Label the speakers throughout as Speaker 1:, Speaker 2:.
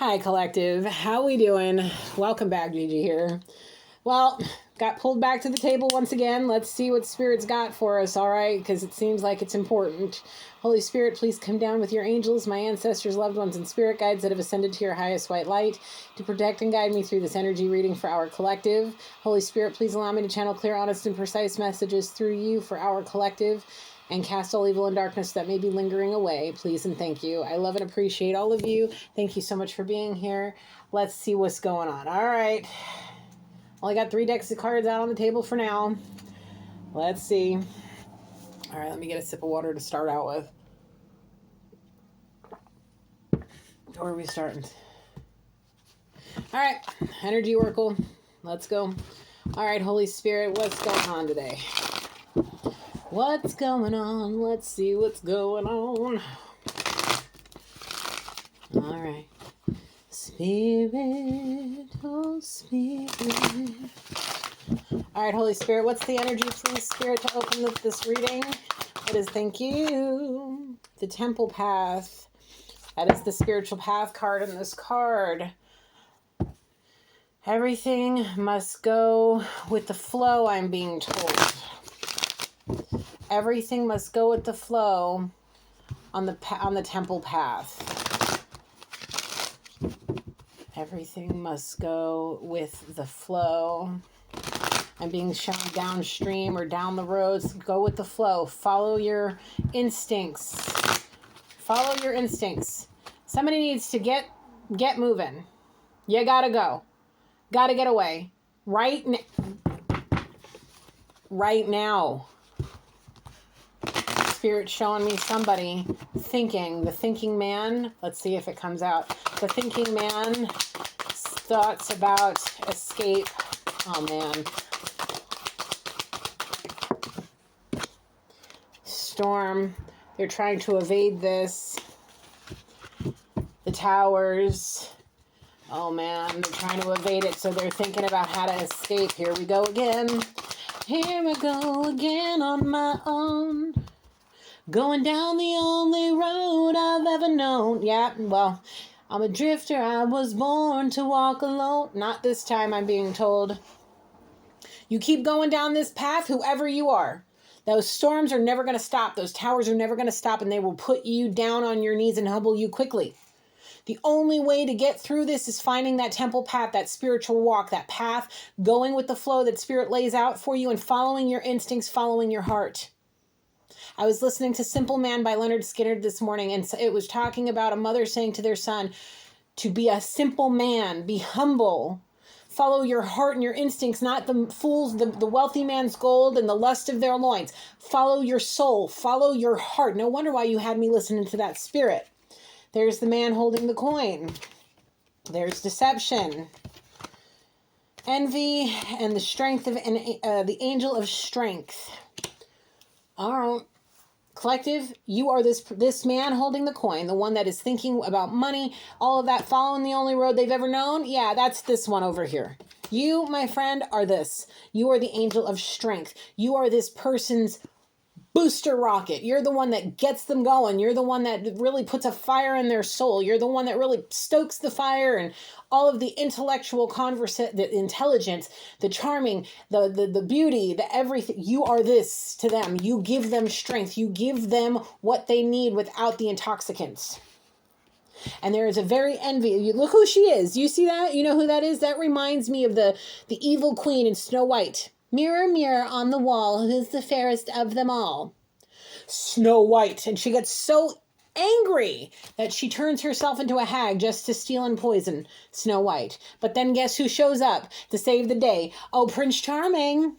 Speaker 1: Hi, collective. How we doing? Welcome back, Gigi here. Well, got pulled back to the table once again. Let's see what Spirit's got for us, all right? Because it seems like it's important. Holy Spirit, please come down with your angels, my ancestors, loved ones, and spirit guides that have ascended to your highest white light to protect and guide me through this energy reading for our collective. Holy Spirit, please allow me to channel clear, honest, and precise messages through you for our collective and cast all evil and darkness that may be lingering away, please and thank you. I love and appreciate all of you. Thank you so much for being here. Let's see what's going on. All right. Only got 3 decks of cards out on the table for now. Let's see. All right, let me get a sip of water to start out with. Where are we starting? All right, Energy Oracle. Let's go. All right, Holy Spirit, what's going on today? What's going on? Let's see what's going on. All right. Spirit, oh Spirit. All right, Holy Spirit, what's the energy, please, Spirit, to open this reading? It is, thank you, the Temple Path. That is the spiritual path card in this card. Everything must go with the flow, I'm being told. Everything must go with the flow on the temple path. Everything must go with the flow. I'm being shown downstream or down the roads. Go with the flow. Follow your instincts. Follow your instincts. Somebody needs to get moving. You gotta go. Gotta get away. Right now. Spirit showing me somebody thinking. The thinking man. Let's see if it comes out. The thinking man. Thoughts about escape. Oh, man. Storm. They're trying to evade this. The towers. Oh, man. They're trying to evade it, so they're thinking about how to escape. Here we go again. Here I go again on my own. Going down the only road I've ever known. Yeah, well, I'm a drifter. I was born to walk alone. Not this time, I'm being told. You keep going down this path, whoever you are. Those storms are never going to stop. Those towers are never going to stop, and they will put you down on your knees and humble you quickly. The only way to get through this is finding that temple path, that spiritual walk, that path, going with the flow that Spirit lays out for you and following your instincts, following your heart. I was listening to Simple Man by Leonard Skinner this morning, and it was talking about a mother saying to their son to be a simple man, be humble, follow your heart and your instincts, not the fools, the wealthy man's gold and the lust of their loins. Follow your soul, follow your heart. No wonder why you had me listening to that Spirit. There's the man holding the coin. There's deception, envy, and the strength of the angel of strength. All right. Collective, you are this man holding the coin, the one that is thinking about money, all of that, following the only road they've ever known. Yeah, that's this one over here. You, my friend, are this. You are the angel of strength. You are this person's booster rocket. You're the one that gets them going. You're the one that really puts a fire in their soul. You're the one that really stokes the fire, and all of the intellectual the intelligence, the charming, the beauty, the everything. You are this to them. You give them strength. You give them what they need without the intoxicants. And there is a very envy. Look who she is. You see that? You know who that is? That reminds me of the evil queen in Snow White. Mirror, mirror on the wall, who's the fairest of them all? Snow White. And she gets so angry that she turns herself into a hag just to steal and poison Snow White. But then guess who shows up to save the day? Oh, Prince Charming.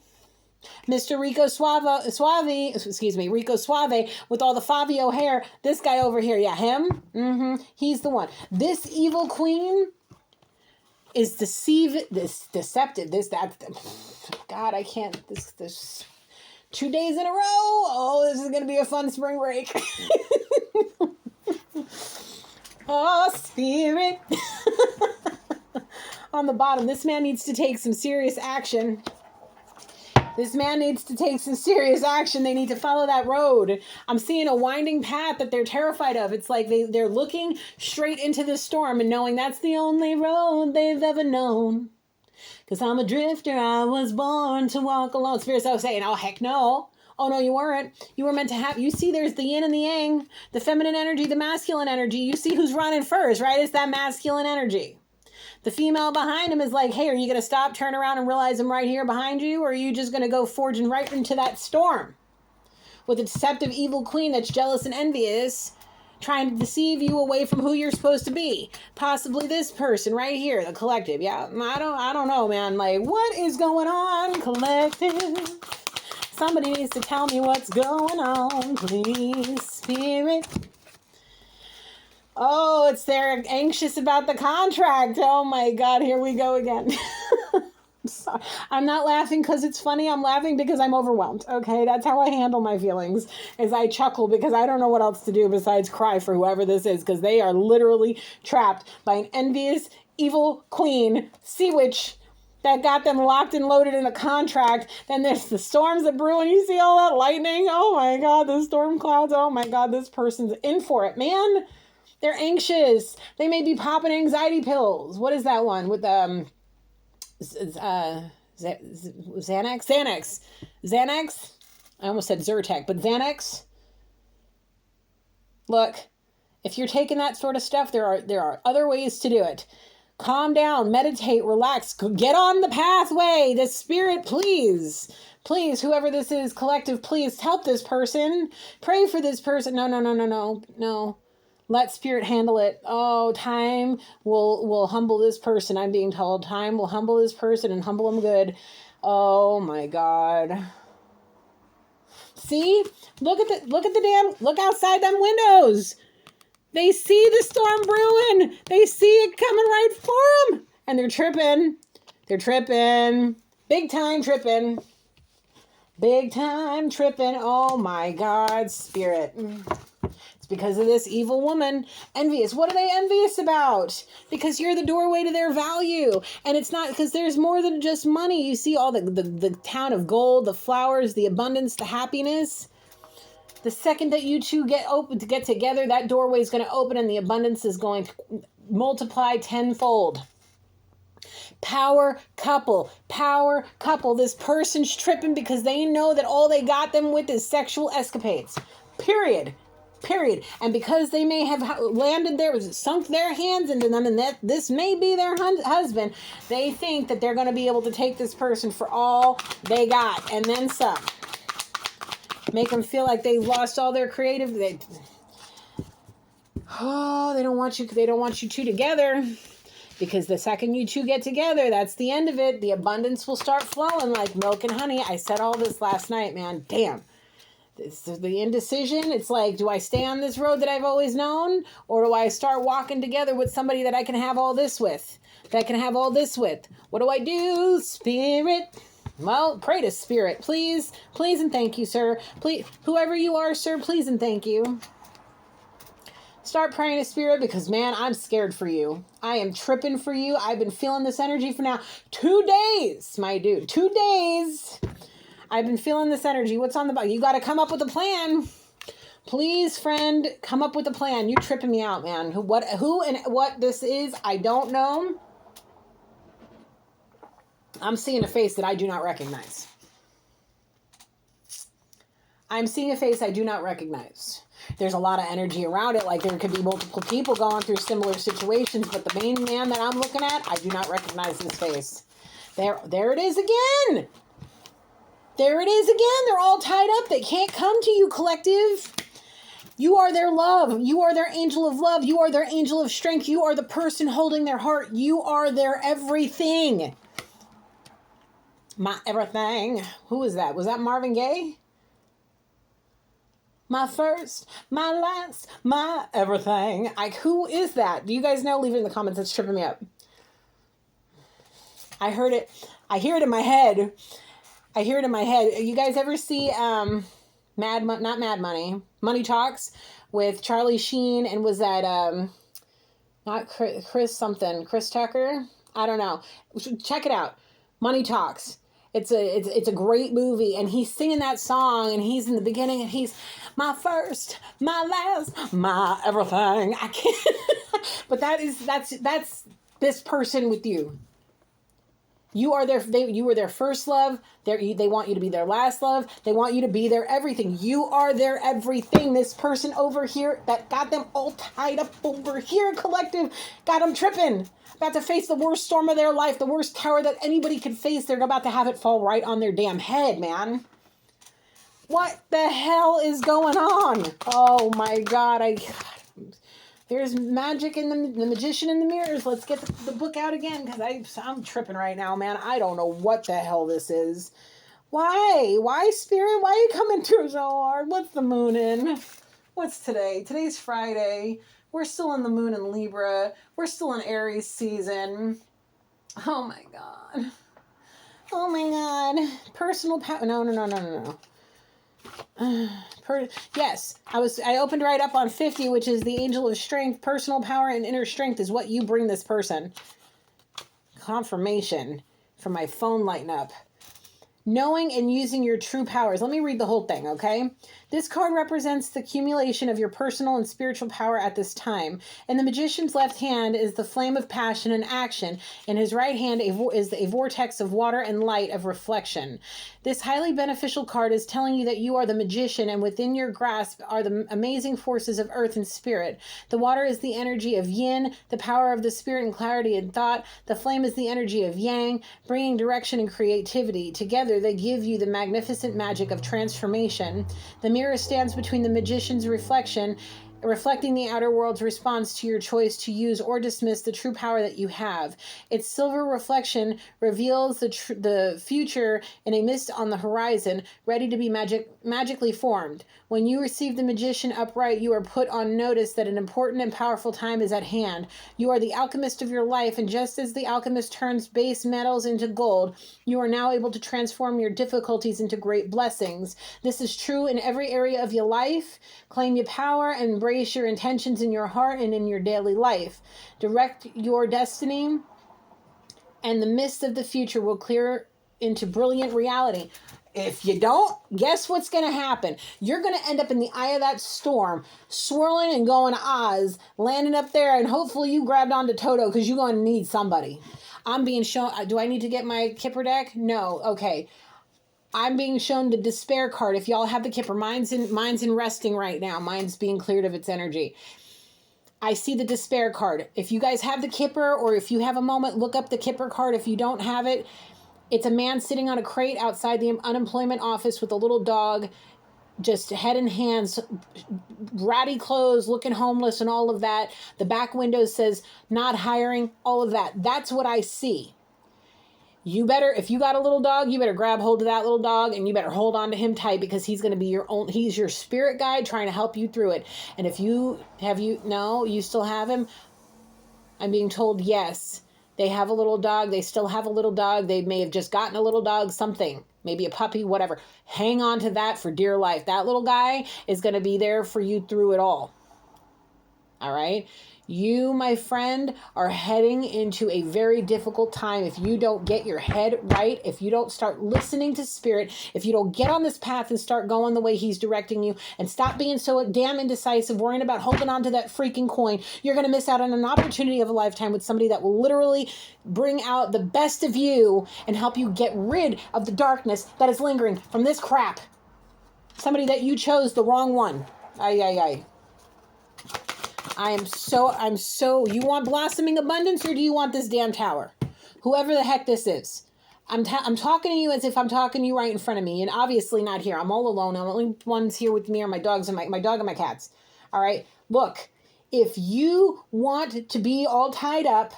Speaker 1: Mr. Rico Suave, with all the Fabio hair. This guy over here, yeah, him? He's the one. This evil queen is deceptive. God, I can't. This 2 days in a row. Oh, this is going to be a fun spring break. Oh, Spirit. On the bottom, this man needs to take some serious action. This man needs to take some serious action. They need to follow that road. I'm seeing a winding path that they're terrified of. It's like they're looking straight into the storm and knowing that's the only road they've ever known. Because I'm a drifter. I was born to walk alone. Spirit's so saying, oh, heck no. Oh, no, you weren't. You were meant to have, you see there's the yin and the yang, the feminine energy, the masculine energy. You see who's running first, right? It's that masculine energy. The female behind him is like, hey, are you going to stop, turn around, and realize I'm right here behind you? Or are you just going to go forging right into that storm with a deceptive evil queen that's jealous and envious, trying to deceive you away from who you're supposed to be? Possibly this person right here, the collective. Yeah, I don't know, man. Like, what is going on, collective? Somebody needs to tell me what's going on, please, spirit. Oh, it's they're anxious about the contract. Oh my God, here we go again. I'm sorry. I'm not laughing because it's funny. I'm laughing because I'm overwhelmed. Okay, that's how I handle my feelings. Is I chuckle because I don't know what else to do besides cry for whoever this is, because they are literally trapped by an envious, evil queen, sea witch, that got them locked and loaded in a contract. Then there's the storms that brew and you see all that lightning. Oh my God, the storm clouds. Oh my God, this person's in for it, man. They're anxious. They may be popping anxiety pills. What is that one with Xanax? Xanax? I almost said Zyrtec, but Xanax. Look, if you're taking that sort of stuff, there are other ways to do it. Calm down, meditate, relax, get on the pathway. The spirit, please, whoever this is, collective, please help this person. Pray for this person. No. Let spirit handle it. Oh, time will humble this person. I'm being told time will humble this person and humble them good. Oh my God. See? Look outside them windows. They see the storm brewing. They see it coming right for them. And they're tripping. Big time tripping. Oh my God, spirit. Because of this evil woman, envious. What are they envious about? Because you're the doorway to their value. And it's not because there's more than just money. You see all the town of gold, the flowers, the abundance, the happiness. The second that you two get together, that doorway is going to open and the abundance is going to multiply tenfold. Power couple. This person's tripping because they know that all they got them with is sexual escapades. Period. And because they may have landed there, sunk their hands into them, and that this may be their husband, they think that they're going to be able to take this person for all they got, and then some. Make them feel like they lost all their creative. They don't want you two together, because the second you two get together, that's the end of it. The abundance will start flowing like milk and honey. I said all this last night, man. Damn. It's the indecision. It's like, do I stay on this road that I've always known? Or do I start walking together with somebody that I can have all this with? What do I do, spirit? Well, pray to spirit, please. Please and thank you, sir. Please, whoever you are, sir, please and thank you. Start praying to spirit because, man, I'm scared for you. I am tripping for you. I've been feeling this energy for now 2 days, my dude. 2 days. I've been feeling this energy. What's on the bug? You got to come up with a plan. Please, friend, come up with a plan. You're tripping me out, man. Who and what this is, I don't know. I'm seeing a face that I do not recognize. There's a lot of energy around it. Like there could be multiple people going through similar situations, but the main man that I'm looking at, I do not recognize his face. There it is again. They're all tied up. They can't come to you, collective. You are their love. You are their angel of love. You are their angel of strength. You are the person holding their heart. You are their everything. My everything. Who is that? Was that Marvin Gaye? My first, my last, my everything. Who is that? Do you guys know? Leave it in the comments. It's tripping me up. I heard it. I hear it in my head. You guys ever see Money Talks with Charlie Sheen, and was that not Chris Tucker? I don't know. Check it out. Money Talks. It's a great movie, and he's singing that song, and he's in the beginning, and he's my first, my last, my everything. I can't. But that's this person with you. You are you were their first love. They want you to be their last love. They want you to be their everything. You are their everything. This person over here that got them all tied up over here, collective, got them tripping. About to face the worst storm of their life, the worst tower that anybody could face. They're about to have it fall right on their damn head, man. What the hell is going on? Oh my God, there's magic in the magician in the mirrors. Let's get the book out again, because I'm tripping right now, man. I don't know what the hell this is. Why? Why, Spirit? Why are you coming through so hard? What's the moon in? What's today? Today's Friday. We're still in the moon in Libra. We're still in Aries season. Oh my God. Oh my God. Personal power. No. Yes, I opened right up on 50, which is the angel of strength. Personal power and inner strength is what you bring this person. Confirmation from my phone lighting up. Knowing and using your true powers. Let me read the whole thing, okay? This card represents the accumulation of your personal and spiritual power at this time. In the magician's left hand is the flame of passion and action. In his right hand is a vortex of water and light of reflection. This highly beneficial card is telling you that you are the magician, and within your grasp are the amazing forces of earth and spirit. The water is the energy of yin, the power of the spirit and clarity and thought. The flame is the energy of yang, bringing direction and creativity. Together, they give you the magnificent magic of transformation. The mirror stands between the magician's reflection, reflecting the outer world's response to your choice to use or dismiss the true power that you have. Its silver reflection reveals the future in a mist on the horizon, ready to be magically formed. When you receive the magician upright, you are put on notice that an important and powerful time is at hand. You are the alchemist of your life, and just as the alchemist turns base metals into gold, you are now able to transform your difficulties into great blessings. This is true in every area of your life. Claim your power and embrace your intentions in your heart and in your daily life. Direct your destiny, and the mist of the future will clear into brilliant reality. If you don't, guess what's going to happen? You're going to end up in the eye of that storm, swirling and going to Oz, landing up there, and hopefully you grabbed onto Toto, because you're going to need somebody. I'm being shown... Do I need to get my Kipper deck? No. Okay. I'm being shown the despair card. If y'all have the Kipper, mine's in resting right now. Mine's being cleared of its energy. I see the despair card. If you guys have the Kipper, or if you have a moment, look up the Kipper card. If you don't have it, it's a man sitting on a crate outside the unemployment office with a little dog, just head in hands, ratty clothes, looking homeless and all of that. The back window says, not hiring, all of that. That's what I see. You better, if you got a little dog, you better grab hold of that little dog, and you better hold on to him tight, because he's going to be he's your spirit guide trying to help you through it. And if you still have him? I'm being told yes. They have a little dog. They still have a little dog. They may have just gotten a little dog, something, maybe a puppy, whatever. Hang on to that for dear life. That little guy is going to be there for you through it all. All right? You, my friend, are heading into a very difficult time if you don't get your head right, if you don't start listening to spirit, if you don't get on this path and start going the way he's directing you, and stop being so damn indecisive, worrying about holding on to that freaking coin. You're going to miss out on an opportunity of a lifetime with somebody that will literally bring out the best of you and help you get rid of the darkness that is lingering from this crap. Somebody that you chose the wrong one. Ay. I'm so, you want blossoming abundance, or do you want this damn tower? Whoever the heck this is. I'm talking to you as if I'm talking to you right in front of me, and obviously not here. I'm all alone. I'm the only ones here with me are my dogs and my dog and my cats. All right? Look, if you want to be all tied up,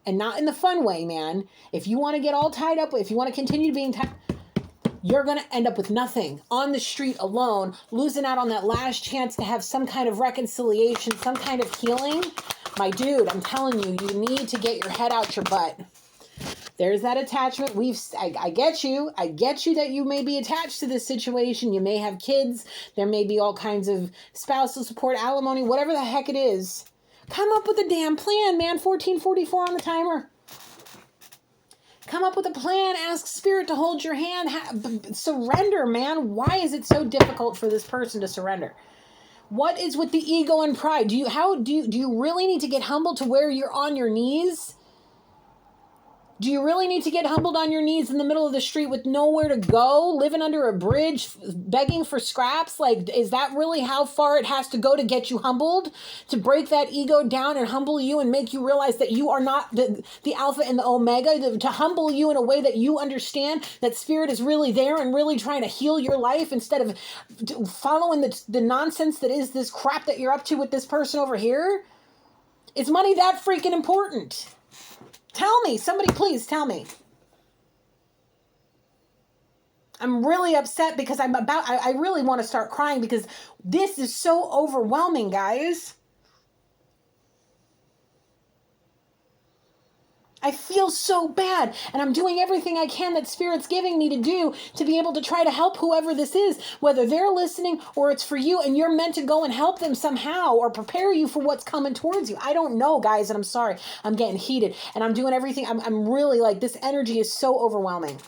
Speaker 1: and not in the fun way, man, if you want to get all tied up, if you want to continue being tied, you're going to end up with nothing, on the street alone, losing out on that last chance to have some kind of reconciliation, some kind of healing. My dude, I'm telling you, you need to get your head out your butt. There's that attachment. I get you. I get you that you may be attached to this situation. You may have kids. There may be all kinds of spousal support, alimony, whatever the heck it is. Come up with a damn plan, man. 1444 on the timer. Come up with a plan. Ask Spirit to hold your hand. Surrender, man. Why is it so difficult for this person to surrender? What is with the ego and pride? Do you really need to get humbled to where you're on your knees? Do you really need to get humbled on your knees in the middle of the street with nowhere to go, living under a bridge, begging for scraps? Like, is that really how far it has to go to get you humbled? To break that ego down and humble you and make you realize that you are not the Alpha and the Omega, to humble you in a way that you understand that Spirit is really there and really trying to heal your life instead of following the nonsense that is this crap that you're up to with this person over here? Is money that freaking important? Tell me, somebody please tell me. I'm really upset because I really want to start crying because this is so overwhelming, guys. I feel so bad, and I'm doing everything I can that Spirit's giving me to do to be able to try to help whoever this is, whether they're listening or it's for you and you're meant to go and help them somehow or prepare you for what's coming towards you. I don't know, guys, and I'm sorry. I'm getting heated, and I'm doing everything. I'm really like, this energy is so overwhelming.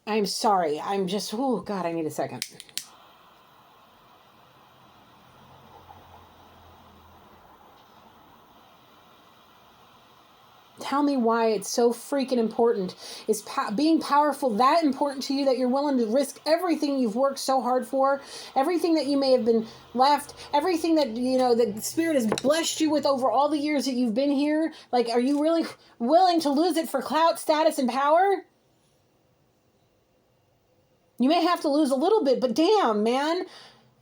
Speaker 1: I'm sorry. I'm just, oh God, I need a second. Tell me why it's so freaking important. Is being powerful that important to you that you're willing to risk everything you've worked so hard for, everything that you may have been left, everything that, you know, that Spirit has blessed you with over all the years that you've been here? Like, are you really willing to lose it for clout, status, and power? You may have to lose a little bit, but damn, man.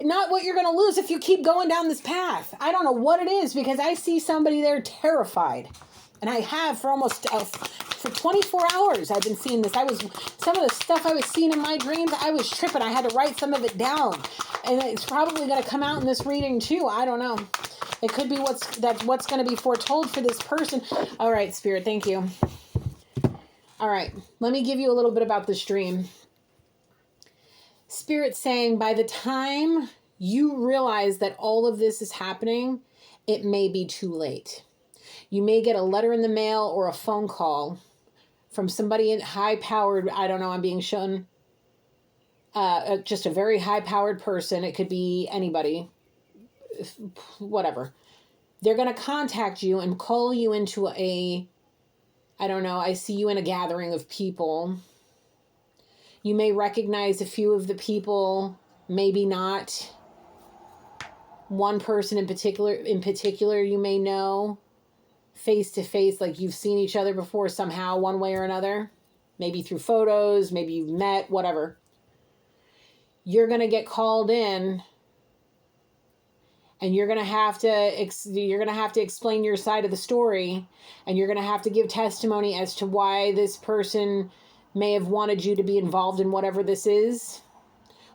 Speaker 1: Not what you're going to lose if you keep going down this path. I don't know what it is, because I see somebody there terrified. And I have for almost, for 24 hours, I've been seeing this. Some of the stuff I was seeing in my dreams, I was tripping. I had to write some of it down. And it's probably going to come out in this reading too. I don't know. It could be what's going to be foretold for this person. All right, Spirit, thank you. All right, let me give you a little bit about this dream. Spirit saying, by the time you realize that all of this is happening, it may be too late. You may get a letter in the mail or a phone call from somebody high-powered, I don't know, I'm being shown, just a very high-powered person. It could be anybody, whatever. They're going to contact you and call you into I don't know, I see you in a gathering of people. You may recognize a few of the people, maybe not. One person in particular you may know. Face to face, like you've seen each other before somehow, one way or another, maybe through photos, maybe you've met, whatever. You're going to get called in, and you're going to have to explain your side of the story, and you're going to have to give testimony as to why this person may have wanted you to be involved in whatever this is,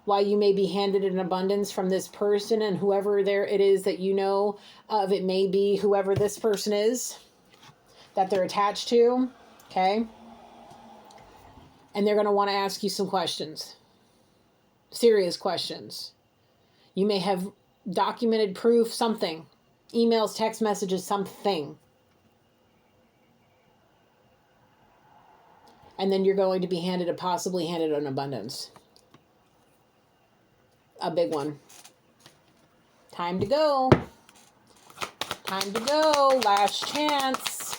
Speaker 1: why you may be handed an abundance from this person, and whoever it is that you know of, it may be whoever this person is that they're attached to, okay? And they're going to want to ask you some questions, serious questions. You may have documented proof, something, emails, text messages, something. And then you're going to be possibly handed an abundance. A big one. Time to go. Time to go. Last chance.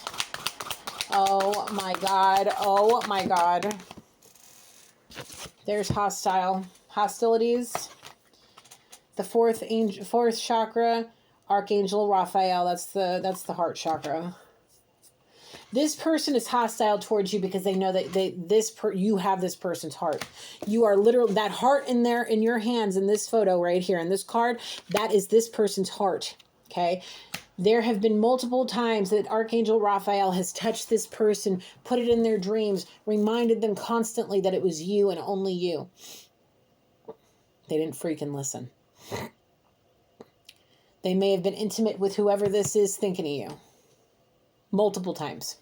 Speaker 1: Oh my God. Oh my God. There's hostilities. The fourth chakra, Archangel Raphael. That's the heart chakra. This person is hostile towards you because they know that you have this person's heart. You are literally, that heart in your hands in this photo right here, in this card, that is this person's heart, okay? There have been multiple times that Archangel Raphael has touched this person, put it in their dreams, reminded them constantly that it was you and only you. They didn't freaking listen. They may have been intimate with whoever this is thinking of you. Multiple times.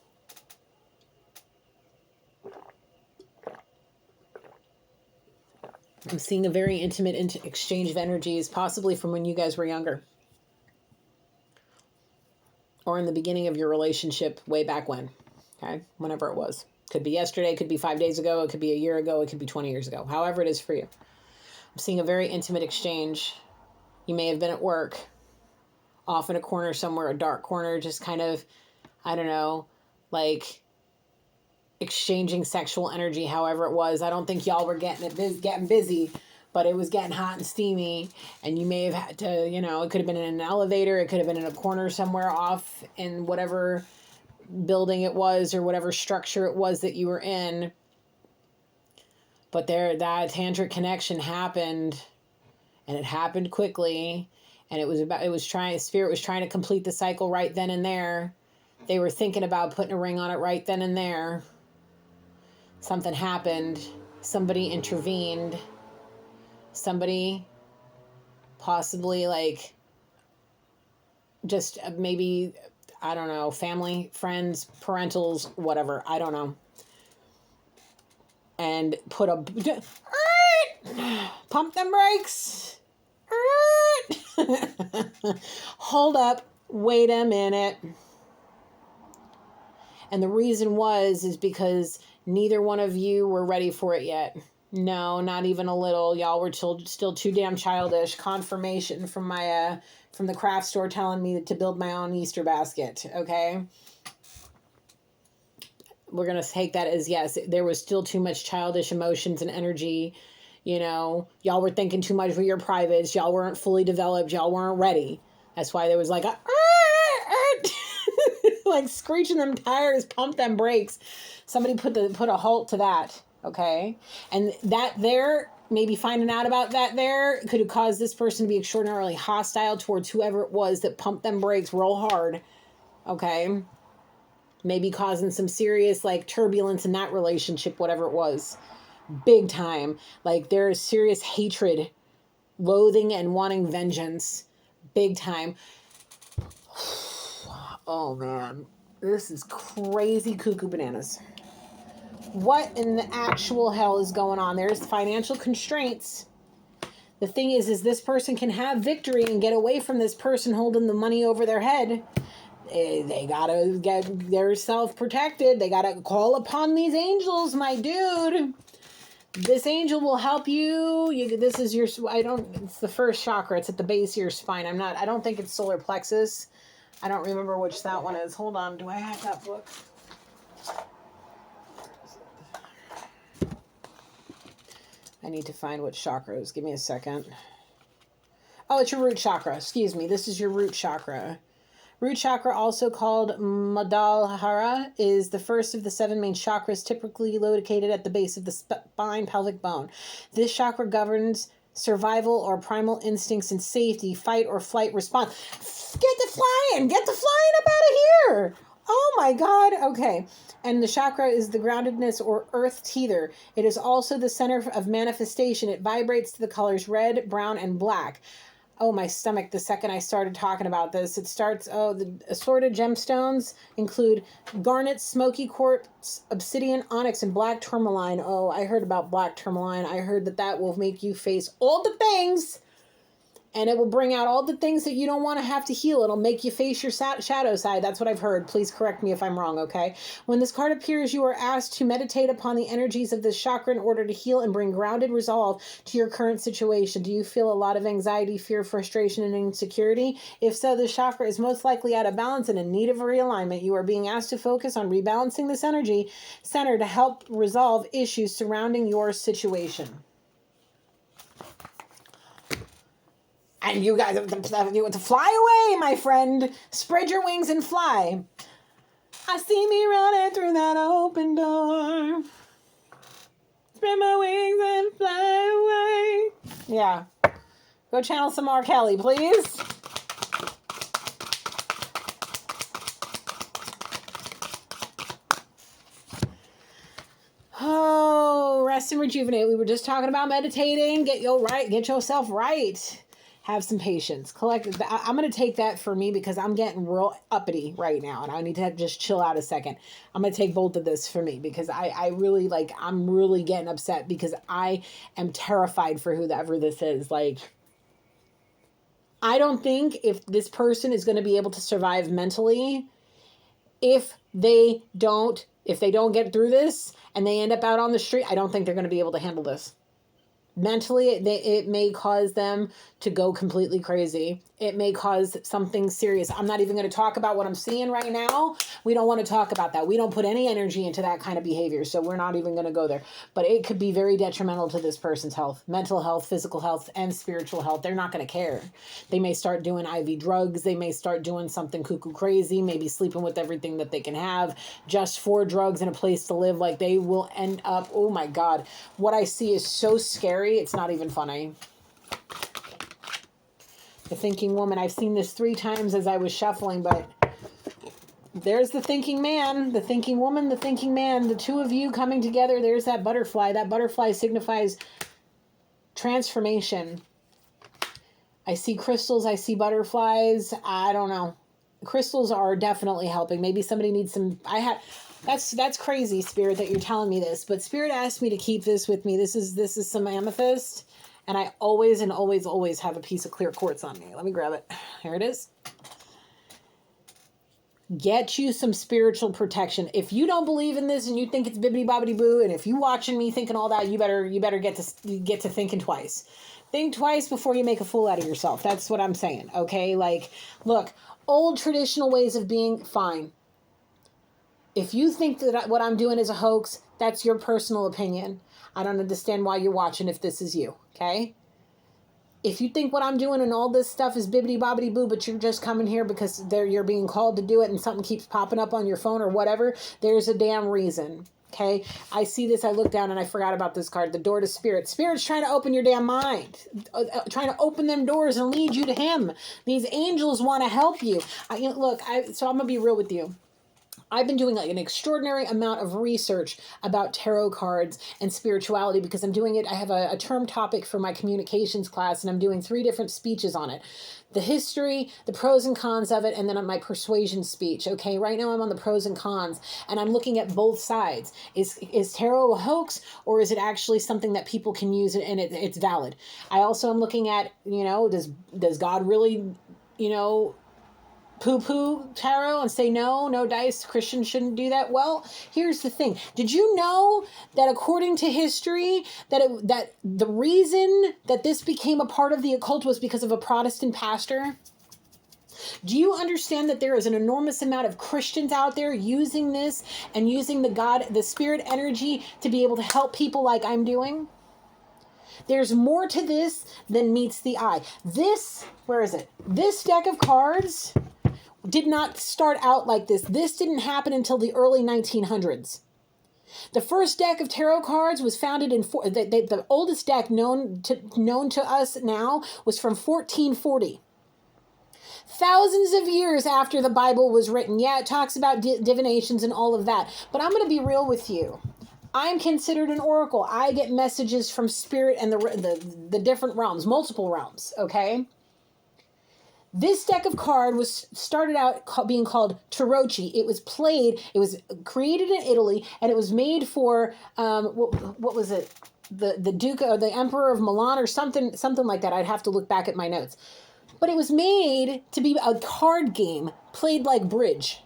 Speaker 1: I'm seeing a very intimate exchange of energies, possibly from when you guys were younger. or in the beginning of your relationship way back when, okay? Whenever it was. Could be yesterday, could be 5 days ago, it could be a year ago, it could be 20 years ago, however it is for you. I'm seeing a very intimate exchange. You may have been at work, off in a corner somewhere, a dark corner, just kind of, I don't know, like exchanging sexual energy, however it was. I don't think y'all were getting busy, but it was getting hot and steamy, and you may have had to, you know, it could have been in an elevator, it could have been in a corner somewhere off in whatever building it was or whatever structure it was that you were in. But there, that tantric connection happened, and it happened quickly, and Spirit was trying to complete the cycle right then and there. They were thinking about putting a ring on it right then and there. Something happened. Somebody intervened. Somebody possibly like just maybe, I don't know, family, friends, parentals, whatever. I don't know. And put a pump them brakes. Hold up. Wait a minute. And the reason is because neither one of you were ready for it yet. No, not even a little. Y'all were still too damn childish. Confirmation from my from the craft store telling me to build my own Easter basket. Okay. We're going to take that as yes, there was still too much childish emotions and energy. You know, y'all were thinking too much for your privates. Y'all weren't fully developed. Y'all weren't ready. That's why there was like a like screeching them tires, pump them brakes. Somebody put a halt to that. Okay. And that there, maybe finding out about that there could have caused this person to be extraordinarily hostile towards whoever it was that pumped them brakes real hard. Okay. Maybe causing some serious like turbulence in that relationship, whatever it was. Big time. Like there's serious hatred, loathing, and wanting vengeance. Big time. Oh man. This is crazy cuckoo bananas. What in the actual hell is going on? There's financial constraints. The thing is this person can have victory and get away from this person holding the money over their head. They gotta get their self-protected. They gotta call upon these angels, my dude. This angel will help you. This is your, it's the first chakra. It's at the base of your spine. I don't think it's solar plexus. I don't remember which that one is. Hold on. Do I have that book? I need to find what chakra is. Give me a second. Oh, it's your root chakra. Excuse me. This is your root chakra. Root chakra, also called Muladhara, is the first of the 7 main chakras, typically located at the base of the spine pelvic bone. This chakra governs survival or primal instincts and safety, fight or flight response. Get the flying up out of here. Oh my God. Okay. And the chakra is the groundedness or earth teether. It is also the center of manifestation. It vibrates to the colors red, brown, and black. Oh, my stomach, the second I started talking about this. It starts, the assorted gemstones include garnet, smoky quartz, obsidian, onyx, and black tourmaline. Oh, I heard about black tourmaline. I heard that will make you face all the things, and it will bring out all the things that you don't want to have to heal. It'll make you face your shadow side. That's what I've heard. Please correct me if I'm wrong, okay? When this card appears, you are asked to meditate upon the energies of this chakra in order to heal and bring grounded resolve to your current situation. Do you feel a lot of anxiety, fear, frustration, and insecurity? If so, the chakra is most likely out of balance and in need of realignment. You are being asked to focus on rebalancing this energy center to help resolve issues surrounding your situation. And you guys have to fly away, my friend. Spread your wings and fly. I see me running through that open door. Spread my wings and fly away. Yeah. Go channel some R. Kelly, please. Oh, rest and rejuvenate. We were just talking about meditating. Get yourself right. Have some patience. I'm going to take that for me because I'm getting real uppity right now and I need to just chill out a second. I'm going to take both of this for me because I'm really getting upset because I am terrified for whoever this is. Like, I don't think if this person is going to be able to survive mentally if they don't get through this and they end up out on the street. I don't think they're going to be able to handle this. Mentally, it may cause them to go completely crazy. It may cause something serious. I'm not even going to talk about what I'm seeing right now. We don't want to talk about that. We don't put any energy into that kind of behavior, so we're not even going to go there. But it could be very detrimental to this person's health, mental health, physical health, and spiritual health. They're not going to care. They may start doing IV drugs. They may start doing something cuckoo crazy, maybe sleeping with everything that they can have just for drugs and a place to live. Like, they will end up, oh my God, what I see is so scary. It's not even funny. The thinking woman. I've seen this 3 times as I was shuffling, but there's the thinking man, the thinking woman, the thinking man, the two of you coming together. There's that butterfly. That butterfly signifies transformation. I see crystals. I see butterflies. I don't know. Crystals are definitely helping. Maybe somebody needs some. That's crazy, Spirit, that you're telling me this. But Spirit asked me to keep this with me. This is some amethyst, and I always have a piece of clear quartz on me. Let me grab it. Here it is. Get you some spiritual protection. If you don't believe in this and you think it's bibbidi bobbidi boo, and if you watching me thinking all that, you better get to thinking twice. Think twice before you make a fool out of yourself. That's what I'm saying. Okay, like, look, old traditional ways of being, fine. If you think that what I'm doing is a hoax, that's your personal opinion. I don't understand why you're watching if this is you, okay? If you think what I'm doing and all this stuff is bibbidi bobbidi boo, but you're just coming here because you're being called to do it and something keeps popping up on your phone or whatever, there's a damn reason, okay? I see this, I look down and I forgot about this card, the door to Spirit. Spirit's trying to open your damn mind, trying to open them doors and lead you to him. These angels want to help you. So I'm going to be real with you. I've been doing an extraordinary amount of research about tarot cards and spirituality because I'm doing it. I have a term topic for my communications class, and I'm doing 3 different speeches on it. The history, the pros and cons of it, and then on my persuasion speech. Okay, right now I'm on the pros and cons, and I'm looking at both sides. Is tarot a hoax, or is it actually something that people can use and it's valid? I also am looking at, does God really, poo-poo tarot and say no dice, Christians shouldn't do that? Well, here's the thing. Did you know that according to history that the reason that this became a part of the occult was because of a Protestant pastor? Do you understand that there is an enormous amount of Christians out there using this and using the spirit energy to be able to help people like I'm doing? There's more to this than meets the eye. Where is it? This deck of cards did not start out like this. This didn't happen until the early 1900s. The first deck of tarot cards was founded in the oldest deck known to us now was from 1440. Thousands of years after the Bible was written. Yeah, it talks about divinations and all of that. But I'm going to be real with you. I'm considered an oracle. I get messages from Spirit and the different realms, multiple realms, okay? This deck of card started out being called Tarocchi. It was created in Italy, and it was made for, what was it? The Duke or the Emperor of Milan or something like that. I'd have to look back at my notes. But it was made to be a card game played like bridge.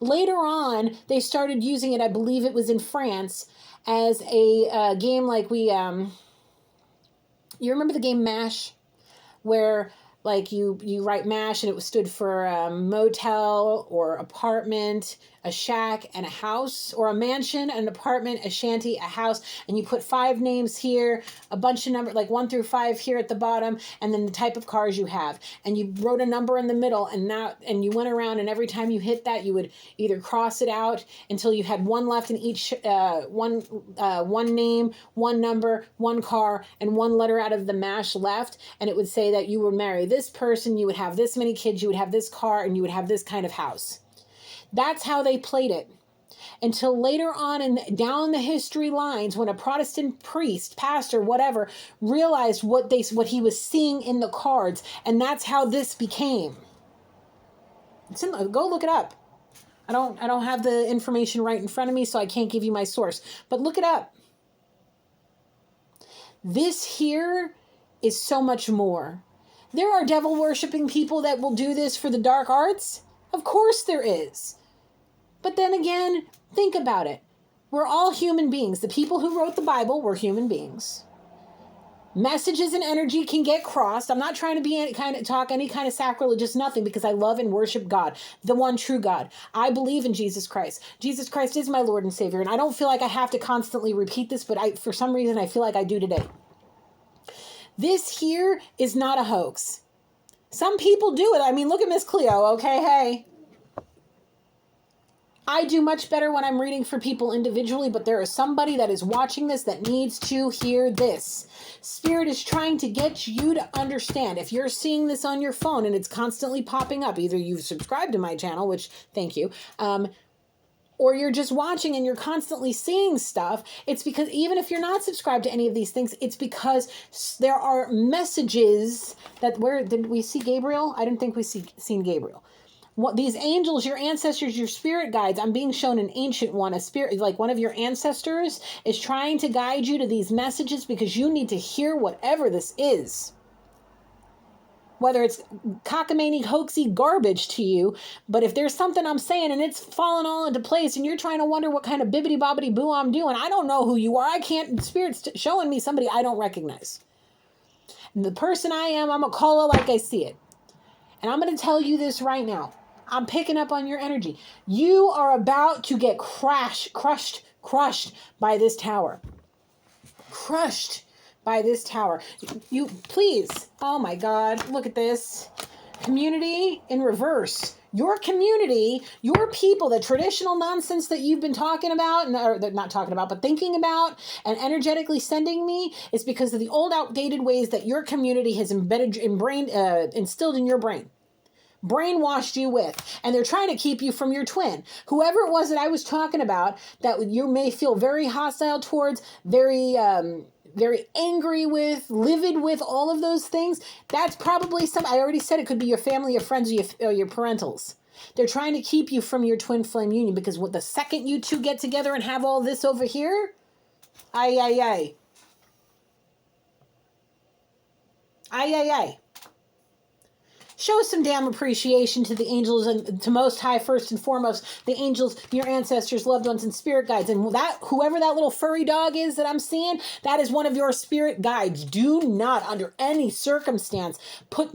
Speaker 1: Later on, they started using it, I believe it was in France, as a game like you remember the game MASH? Where like you write MASH and it stood for motel or apartment, a shack and a house, or a mansion, an apartment, a shanty, a house, and you put 5 names here, a bunch of numbers, like 1 through 5 here at the bottom, and then the type of cars you have. And you wrote a number in the middle, and you went around, and every time you hit that, you would either cross it out until you had 1 left in each, one name, 1 number, 1 car, and 1 letter out of the MASH left, and it would say that you would marry this person, you would have this many kids, you would have this car, and you would have this kind of house. That's how they played it. Until later on and down the history lines, when a Protestant priest, pastor, whatever, realized what he was seeing in the cards, and that's how this became. Go look it up. I don't have the information right in front of me, so I can't give you my source. But look it up. This here is so much more. There are devil worshiping people that will do this for the dark arts. Of course there is. But then again, think about it. We're all human beings. The people who wrote the Bible were human beings. Messages and energy can get crossed. I'm not trying to talk any kind of sacrilegious nothing, because I love and worship God, the one true God. I believe in Jesus Christ. Jesus Christ is my Lord and Savior, and I don't feel like I have to constantly repeat this, but for some reason I feel like I do today. This here is not a hoax. Some people do it. I mean, look at Miss Cleo, okay? Hey. I do much better when I'm reading for people individually, but there is somebody that is watching this that needs to hear this. Spirit is trying to get you to understand. If you're seeing this on your phone and it's constantly popping up, either you've subscribed to my channel, which, thank you, or you're just watching and you're constantly seeing stuff, it's because even if you're not subscribed to any of these things, it's because there are messages that, where did we see Gabriel? I didn't think we seen Gabriel. What these angels, your ancestors, your spirit guides, I'm being shown an ancient one, a spirit, like one of your ancestors is trying to guide you to these messages because you need to hear whatever this is. Whether it's cockamamie, hoaxy garbage to you, but if there's something I'm saying and it's falling all into place and you're trying to wonder what kind of bibbity bobbity boo I'm doing, I don't know who you are. I can't, Spirit's showing me somebody I don't recognize. And the person I am, I'm going to call it like I see it. And I'm going to tell you this right now. I'm picking up on your energy. You are about to get crushed by this tower. Crushed by this tower. You, please, oh my God, look at this. Community in reverse. Your community, your people, the traditional nonsense that you've been talking about, or not talking about, but thinking about and energetically sending me is because of the old outdated ways that your community has instilled in your brain. Brainwashed you with, and they're trying to keep you from your twin. Whoever it was that I was talking about that you may feel very hostile towards, very angry with, livid with, all of those things, that's probably I already said it could be your family, your friends, or your parentals. They're trying to keep you from your twin flame union, because the second you two get together and have all this over here, ay, ay, ay. Ay, ay, ay. Show some damn appreciation to the angels and to Most High first and foremost. The angels, your ancestors, loved ones, and spirit guides. And that whoever that little furry dog is that I'm seeing, that is one of your spirit guides. Do not, under any circumstance,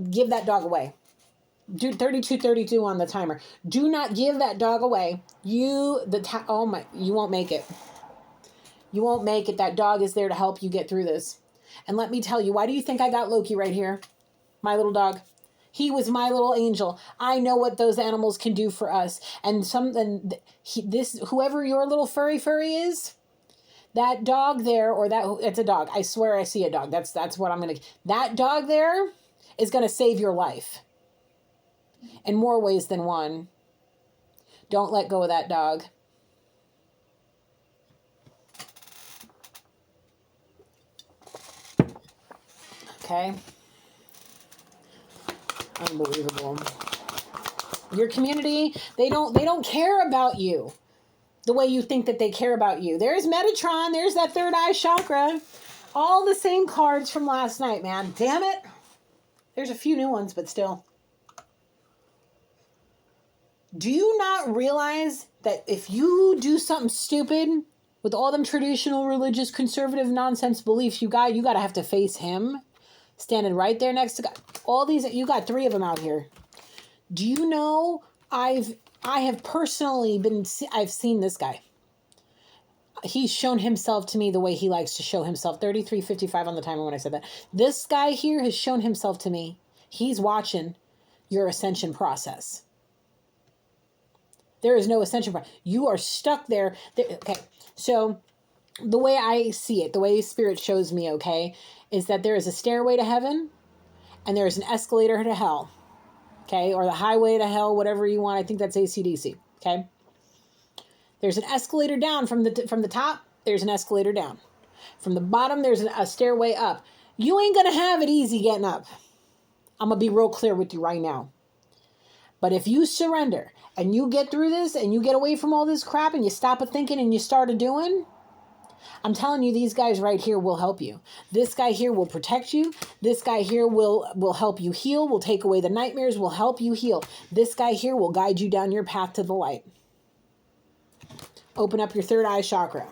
Speaker 1: give that dog away. Do 32:32 on the timer. Do not give that dog away. You won't make it. You won't make it. That dog is there to help you get through this. And let me tell you, why do you think I got Loki right here? My little dog. He was my little angel. I know what those animals can do for us. And whoever your little furry is, that dog there, or it's a dog. I swear I see a dog. That's what I'm going to, that dog there is going to save your life in more ways than one. Don't let go of that dog. Okay. Unbelievable. Your community, they don't care about you the way you think that they care about you. There's Metatron, there's that third eye chakra. All the same cards from last night, man. Damn it. There's a few new ones, but still. Do you not realize that if you do something stupid with all them traditional religious conservative nonsense beliefs you got to have to face him? Standing right there next to God. All these, you got 3 of them out here. Do you know, I have personally I've seen this guy. He's shown himself to me the way he likes to show himself. 33:55 on the timer when I said that. This guy here has shown himself to me. He's watching your ascension process. There is no ascension process. You are stuck there. Okay, so the way I see it, the way Spirit shows me, okay, is that there is a stairway to heaven and there is an escalator to hell, okay, or the highway to hell, whatever you want. I think that's AC/DC, okay. There's an escalator down from the top. There's an escalator down. From the bottom, there's a stairway up. You ain't gonna have it easy getting up. I'm gonna be real clear with you right now. But if you surrender and you get through this and you get away from all this crap and you stop a thinking and you start a doing, I'm telling you, these guys right here will help you. This guy here will protect you. This guy here will help you heal, will take away the nightmares, will help you heal. This guy here will guide you down your path to the light. Open up your third eye chakra.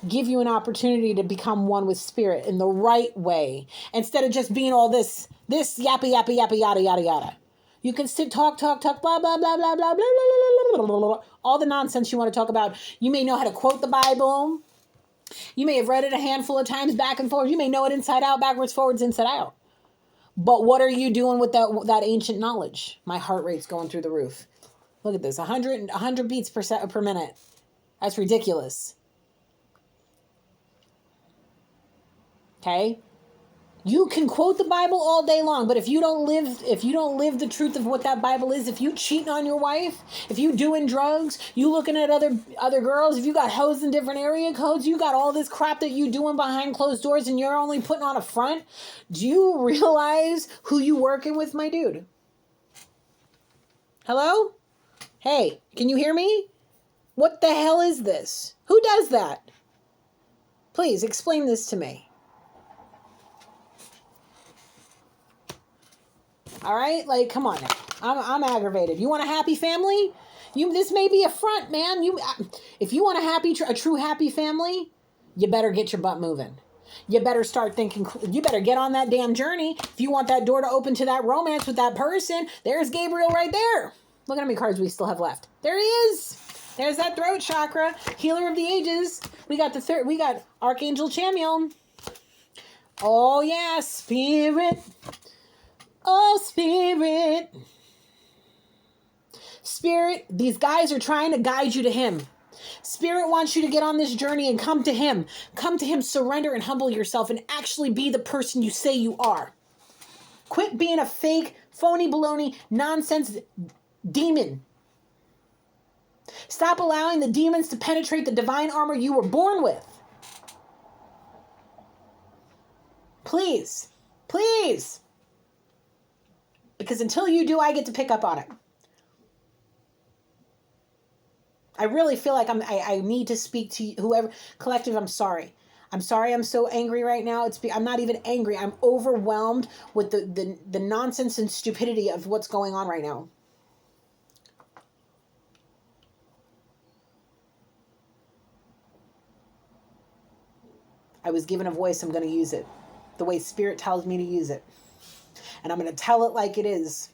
Speaker 1: Give you an opportunity to become one with spirit in the right way. Instead of just being all this yappa, yappa, yappa, yada, yada, yada. You can sit, talk, blah, blah, blah, blah, blah, blah, blah, blah, blah, blah, all the nonsense you want to talk about. You may know how to quote the Bible. You may have read it a handful of times back and forth. You may know it inside out, backwards, forwards, inside out. But what are you doing with that ancient knowledge? My heart rate's going through the roof. Look at this, 100 beats per minute. That's ridiculous. Okay? You can quote the Bible all day long, but if you don't live the truth of what that Bible is, if you cheating on your wife, if you doing drugs, you looking at other girls, if you got hoes in different area codes, you got all this crap that you doing behind closed doors and you're only putting on a front, do you realize who you working with, my dude? Hello? Hey, can you hear me? What the hell is this? Who does that? Please explain this to me. All right, like, come on now. I'm aggravated. You want a happy family? This may be a front, man. If you want a true happy family, you better get your butt moving. You better start thinking. You better get on that damn journey. If you want that door to open to that romance with that person, there's Gabriel right there. Look at how many cards we still have left. There he is. There's that throat chakra, healer of the ages. We got we got Archangel Chamuel. Oh yeah, spirit. Oh, spirit. Spirit, these guys are trying to guide you to him. Spirit wants you to get on this journey and come to him. Come to him, surrender and humble yourself and actually be the person you say you are. Quit being a fake, phony, baloney, nonsense demon. Stop allowing the demons to penetrate the divine armor you were born with. Please. Please. Because until you do, I get to pick up on it. I really feel like I need to speak to whoever, collective, I'm sorry. I'm sorry I'm so angry right now. I'm not even angry. I'm overwhelmed with the nonsense and stupidity of what's going on right now. I was given a voice, I'm going to use it. The way Spirit tells me to use it. And I'm going to tell it like it is.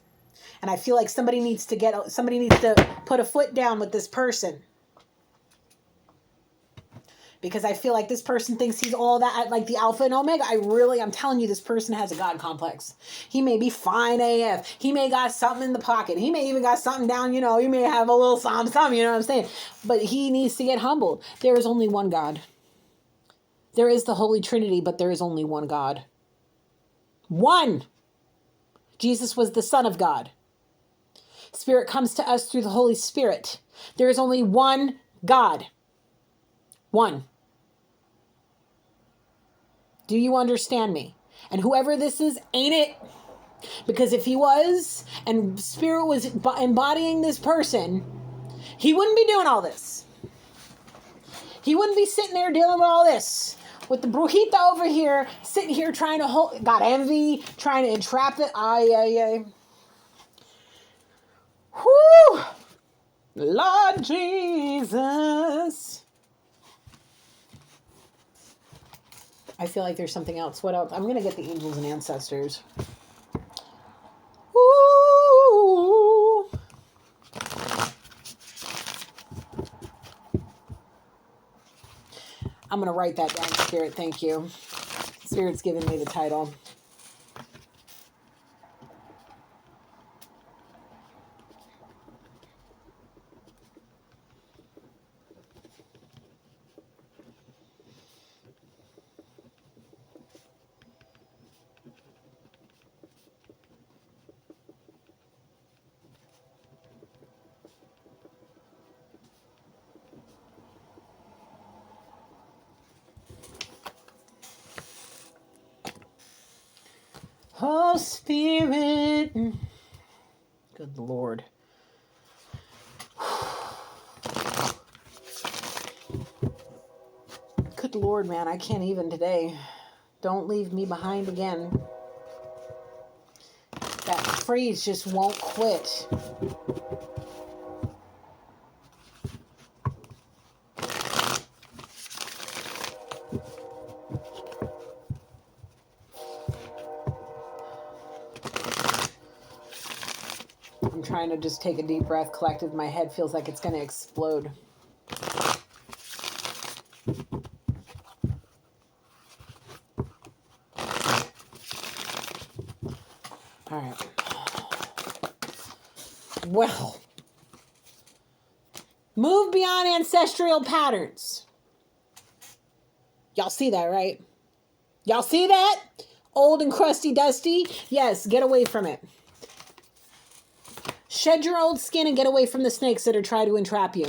Speaker 1: And I feel like somebody needs to put a foot down with this person. Because I feel like this person thinks he's all that, like the Alpha and Omega. I'm telling you, this person has a God complex. He may be fine AF. He may got something in the pocket. He may even got something down, he may have a little something, you know what I'm saying? But he needs to get humbled. There is only one God. There is the Holy Trinity, but there is only one God. One! Jesus was the Son of God. Spirit comes to us through the Holy Spirit. There is only one God. One. Do you understand me? And whoever this is, ain't it? Because if he was, and Spirit was embodying this person, he wouldn't be doing all this. He wouldn't be sitting there dealing with all this. With the brujita over here, sitting here trying to got envy, trying to entrap it. Ay. Whew! Lord Jesus. I feel like there's something else. What else? I'm going to get the angels and ancestors. Ooh. I'm going to write that down, Spirit. Thank you. Spirit's giving me the title. Oh, Spirit. Good Lord. Because Good Lord, man, I can't even today. Don't leave me behind again. That phrase just won't quit. I'm trying to just take a deep breath, collective. My head feels like it's going to explode. All right. Well, move beyond ancestral patterns. Y'all see that, right? Y'all see that? Old and crusty, dusty? Yes, get away from it. Shed your old skin and get away from the snakes that are trying to entrap you.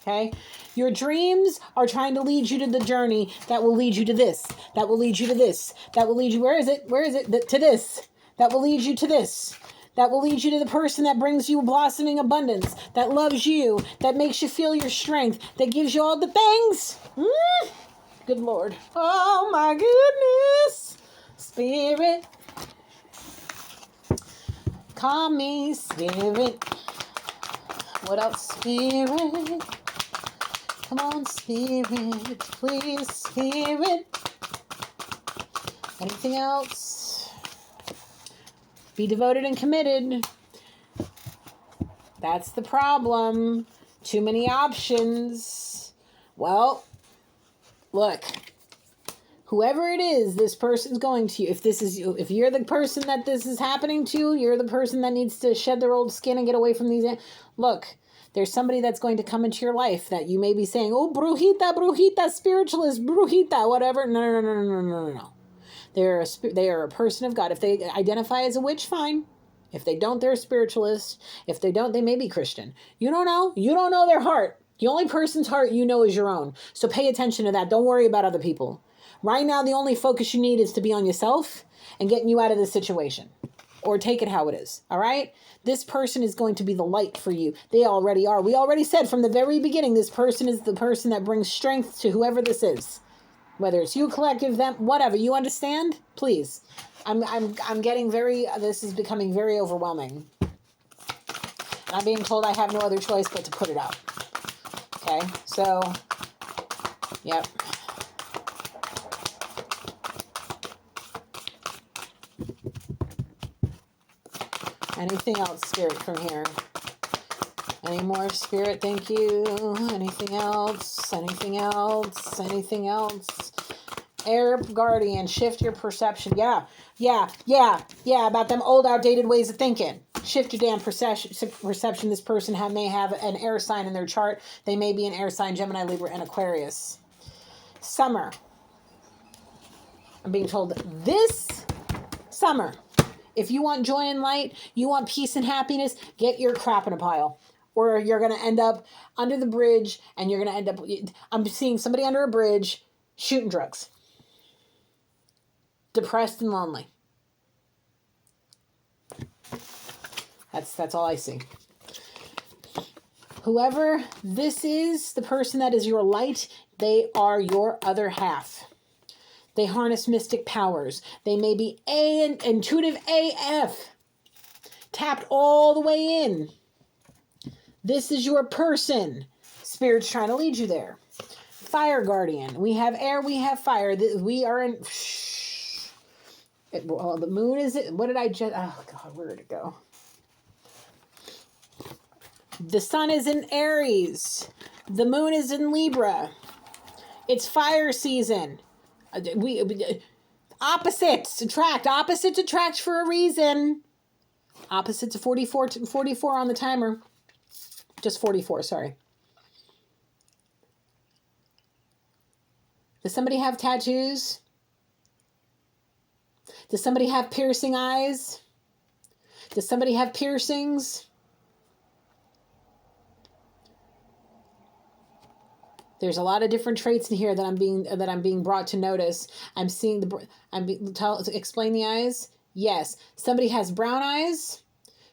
Speaker 1: Okay? Your dreams are trying to lead you to the journey that will lead you to this. That will lead you to this. That will lead you, where is it? Where is it? To this. That will lead you to this. That will lead you to the person that brings you blossoming abundance. That loves you. That makes you feel your strength. That gives you all the things. Good Lord. Oh my goodness. Spirit. Calm me, Spirit. What else, Spirit? Come on, Spirit. Please, Spirit. Anything else? Be devoted and committed. That's the problem. Too many options. Well, look. Whoever it is, this person's going to you. If you're the person that this is happening to, you're the person that needs to shed their old skin and get away from these. Look, there's somebody that's going to come into your life that you may be saying, oh, brujita, spiritualist, brujita, whatever. No. They are a person of God. If they identify as a witch, fine. If they don't, they're a spiritualist. If they don't, they may be Christian. You don't know. You don't know their heart. The only person's heart you know is your own. So pay attention to that. Don't worry about other people. Right now, the only focus you need is to be on yourself and getting you out of this situation. Or take it how it is. All right? This person is going to be the light for you. They already are. We already said from the very beginning, this person is the person that brings strength to whoever this is. Whether it's you, collective, them, whatever. You understand? Please. I'm getting this is becoming very overwhelming. I'm being told I have no other choice but to put it out. Okay? So, yep. Anything else, Spirit, from here? Any more, Spirit? Thank you. Anything else? Anything else? Anything else? Air Guardian, shift your perception. Yeah. About them old, outdated ways of thinking. Shift your damn perception. This person may have an air sign in their chart. They may be an air sign, Gemini, Libra, and Aquarius. Summer. I'm being told this summer, if you want joy and light, you want peace and happiness, get your crap in a pile. Or you're going to end up under the bridge and you're going to end up... I'm seeing somebody under a bridge shooting drugs. Depressed and lonely. That's all I see. Whoever this is, the person that is your light, they are your other half. They harness mystic powers. They may be intuitive AF. Tapped all the way in. This is your person. Spirit's trying to lead you there. Fire Guardian. We have air, we have fire. We are in... Well, the moon is... What did I just... Oh, God, where did it go? The sun is in Aries. The moon is in Libra. It's fire season. Opposites attract. Opposites attract for a reason. Opposites of 44 on the timer. Just 44, sorry. Does somebody have tattoos? Does somebody have piercing eyes? Does somebody have piercings? There's a lot of different traits in here that I'm being brought to notice. I'm seeing explain the eyes. Yes, somebody has brown eyes.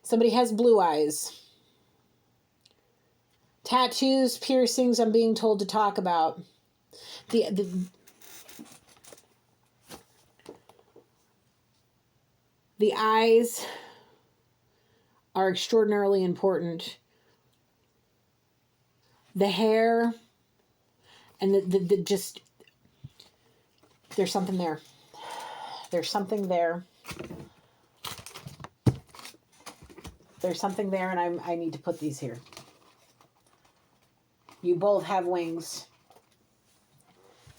Speaker 1: Somebody has blue eyes. Tattoos, piercings. I'm being told to talk about. The eyes are extraordinarily important. The hair and the just, there's something there. There's something there. There's something there, and I need to put these here. You both have wings.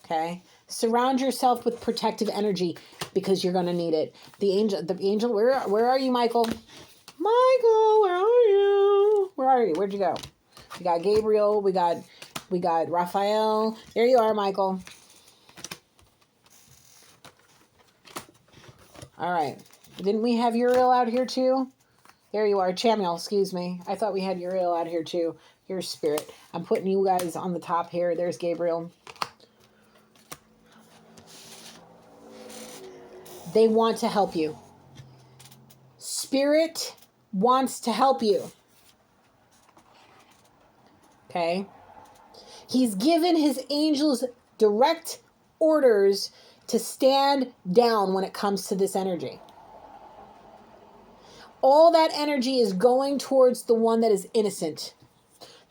Speaker 1: Okay? Surround yourself with protective energy because you're going to need it. The angel, where are you, Michael? Michael, where are you? Where are you? Where'd you go? We got Gabriel, we got Raphael. There you are, Michael. All right. Didn't we have Uriel out here too? There you are, Chamiel, excuse me. I thought we had Uriel out here too. Here's Spirit. I'm putting you guys on the top here. There's Gabriel. They want to help you. Spirit wants to help you. Okay? He's given his angels direct orders to stand down when it comes to this energy. All that energy is going towards the one that is innocent,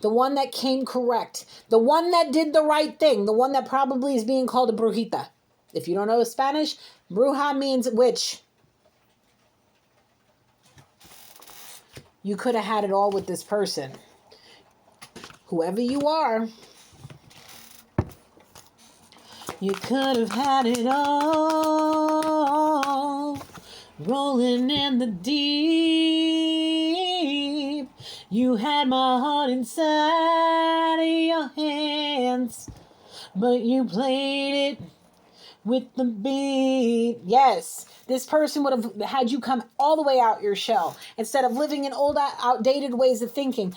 Speaker 1: the one that came correct, the one that did the right thing, the one that probably is being called a brujita. If you don't know Spanish, bruja means witch. You could have had it all with this person. Whoever you are, you could have had it all. Rolling in the deep, you had my heart inside of your hands, but you played it with the beat. Yes, this person would have had you come all the way out your shell instead of living in old, outdated ways of thinking,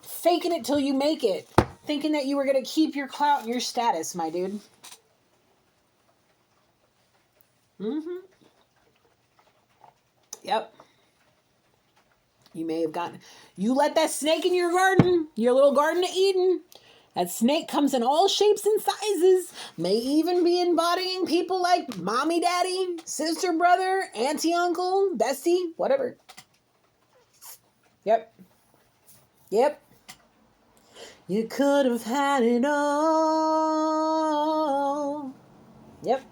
Speaker 1: faking it till you make it, thinking that you were going to keep your clout and your status, my dude. Yep. You may have gotten... You let that snake in your garden, your little garden of Eden. That snake comes in all shapes and sizes. May even be embodying people like mommy, daddy, sister, brother, auntie, uncle, bestie, whatever. Yep. Yep. You could have had it all. Yep.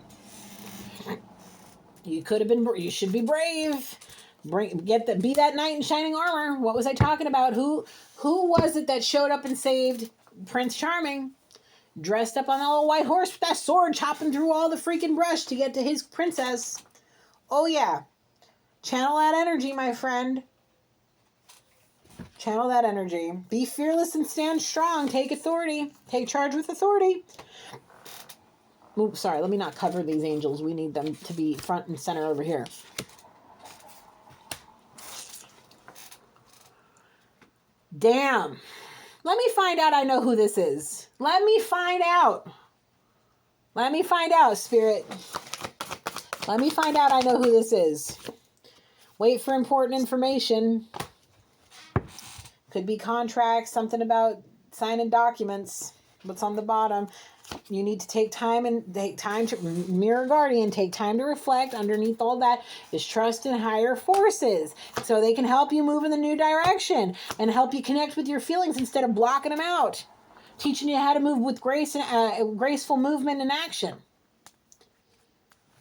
Speaker 1: You could have been... You should be brave. Be that knight in shining armor. What was I talking about? Who was it that showed up and saved Prince Charming? Dressed up on a little white horse with that sword, chopping through all the freaking brush to get to his princess. Oh yeah. Channel that energy, my friend. Channel that energy. Be fearless and stand strong. Take authority. Take charge with authority. Oops, sorry. Let me not cover these angels. We need them to be front and center over here. Damn. Let me find out I know who this is. Let me find out. Let me find out, Spirit. Let me find out I know who this is. Wait for important information. Could be contracts, something about signing documents. What's on the bottom? You need to take time to Mirror Guardian, take time to reflect. Underneath all that is trust in higher forces, so they can help you move in the new direction and help you connect with your feelings instead of blocking them out. Teaching you how to move with grace and graceful movement and action.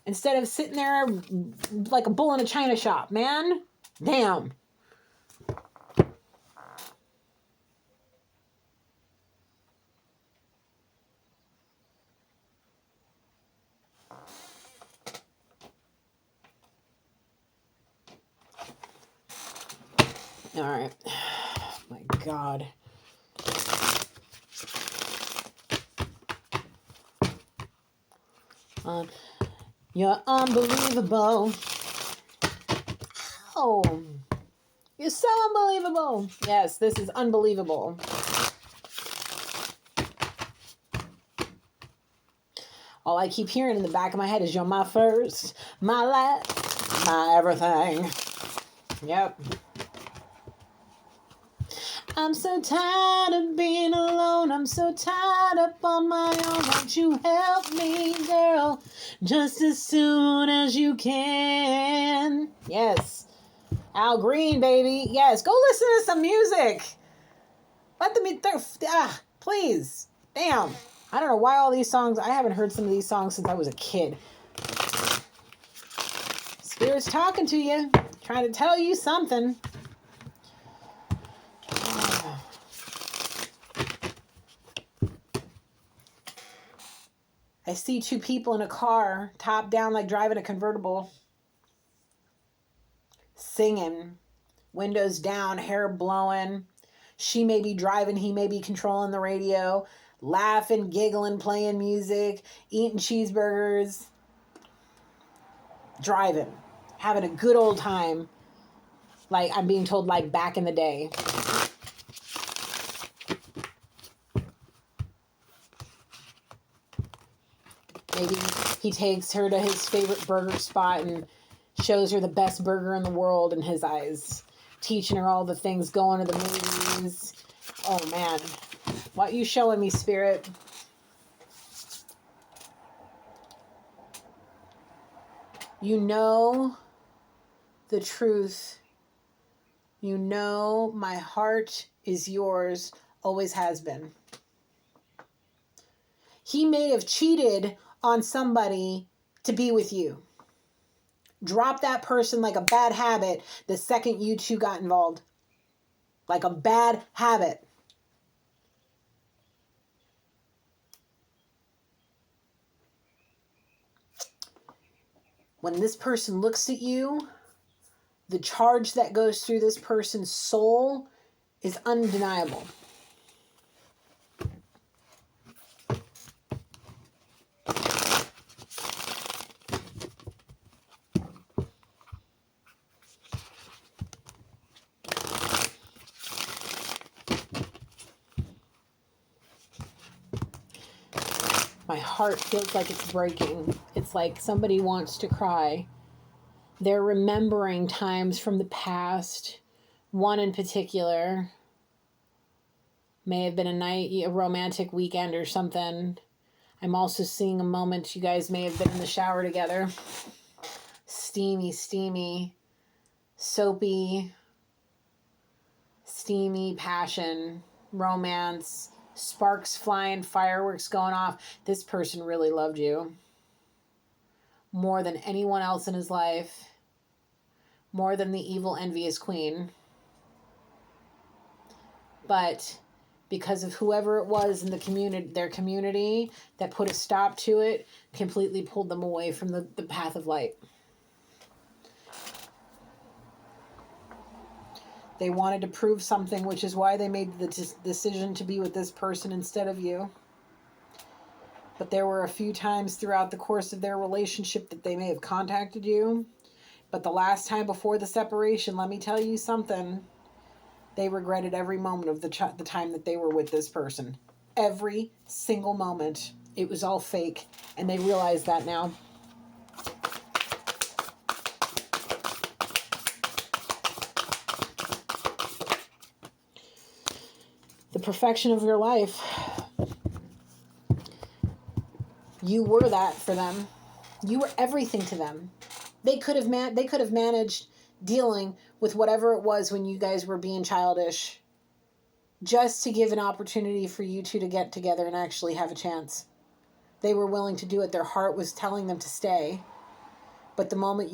Speaker 1: Instead of sitting there like a bull in a china shop, man. Damn. All right. Oh my God. You're unbelievable. Oh, you're so unbelievable. Yes, this is unbelievable. All I keep hearing in the back of my head is, you're my first, my last, my everything. Yep. I'm so tired of being alone. I'm so tired up on my own. Won't you help me, girl, just as soon as you can? Yes. Al Green, baby. Yes. Go listen to some music. Let them please. Damn. I don't know why all these songs. I haven't heard some of these songs since I was a kid. Spirit's talking to you. Trying to tell you something. I see two people in a car, top down, like driving a convertible, singing, windows down, hair blowing. She may be driving, he may be controlling the radio, laughing, giggling, playing music, eating cheeseburgers, driving, having a good old time. Like I'm being told, like back in the day. Maybe he takes her to his favorite burger spot and shows her the best burger in the world in his eyes. Teaching her all the things, going to the movies. Oh, man. What you showing me, Spirit? You know the truth. You know my heart is yours, always has been. He may have cheated on somebody to be with you. Drop that person like a bad habit the second you two got involved. Like a bad habit. When this person looks at you, the charge that goes through this person's soul is undeniable. My heart feels like it's breaking. It's like somebody wants to cry. They're remembering times from the past. One in particular may have been a romantic weekend or something. I'm also seeing a moment you guys may have been in the shower together. Steamy, soapy, steamy passion, romance, sparks flying, fireworks going off. This person really loved you more than anyone else in his life, more than the evil, envious queen. But because of whoever it was in the community, their community, that put a stop to it, completely pulled them away from the path of light. They wanted to prove something, which is why they made the decision to be with this person instead of you. But there were a few times throughout the course of their relationship that they may have contacted you. But the last time before the separation, let me tell you something. They regretted every moment of the time that they were with this person. Every single moment. It was all fake. And they realize that now. The perfection of your life. You were that for them. You were everything to them. They could have managed dealing with whatever it was when you guys were being childish, just to give an opportunity for you two to get together and actually have a chance. They were willing to do it. Their heart was telling them to stay. But the moment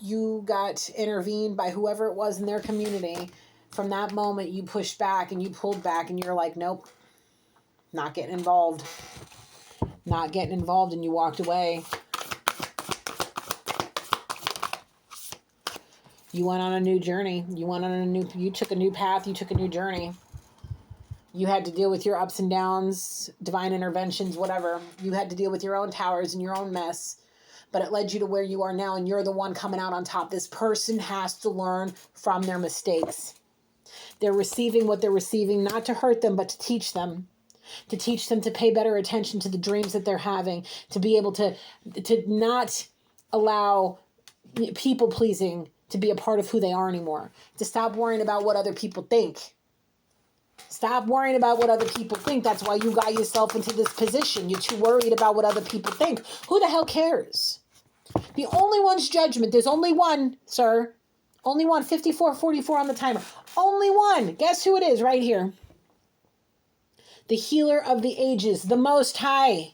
Speaker 1: you got intervened by whoever it was in their community, from that moment you pushed back and you pulled back and you're like, nope, not getting involved. Not getting involved, and you walked away. You went on a new journey. You took a new path. You took a new journey. You had to deal with your ups and downs, divine interventions, whatever. You had to deal with your own towers and your own mess. But it led you to where you are now, and you're the one coming out on top. This person has to learn from their mistakes. They're receiving what they're receiving, not to hurt them, but to teach them. To teach them to pay better attention to the dreams that they're having, to be able to not allow people pleasing to be a part of who they are anymore, to stop worrying about what other people think. Stop worrying about what other people think. That's why you got yourself into this position. You're too worried about what other people think. Who the hell cares? The only one's judgment. There's only one, sir. Only one. 54:44 on the timer. Only one. Guess who it is right here? The healer of the ages. The Most High.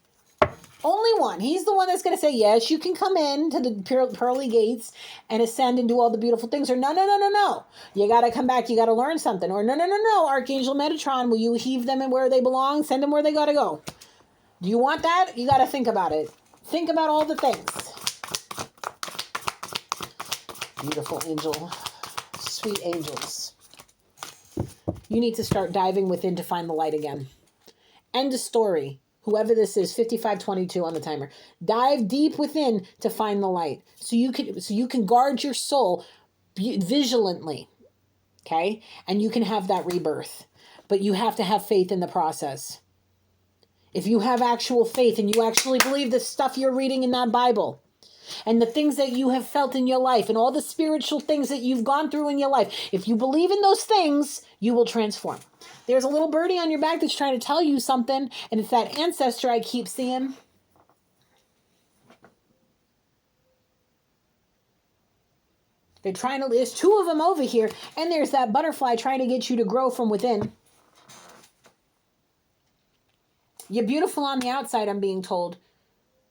Speaker 1: Only one. He's the one that's going to say, yes, you can come in to the pearly gates and ascend and do all the beautiful things. Or no. You got to come back. You got to learn something. Or no. Archangel Metatron, will you heave them in where they belong? Send them where they got to go. Do you want that? You got to think about it. Think about all the things. Beautiful angel. Sweet angels. You need to start diving within to find the light again. End of story. Whoever this is, 55:22 on the timer. Dive deep within to find the light. So you can guard your soul vigilantly. Okay? And you can have that rebirth. But you have to have faith in the process. If you have actual faith and you actually believe the stuff you're reading in that Bible, and the things that you have felt in your life, and all the spiritual things that you've gone through in your life, if you believe in those things, you will transform. There's a little birdie on your back that's trying to tell you something, and it's that ancestor I keep seeing. They're trying to, there's two of them over here, and there's that butterfly trying to get you to grow from within. You're beautiful on the outside, I'm being told.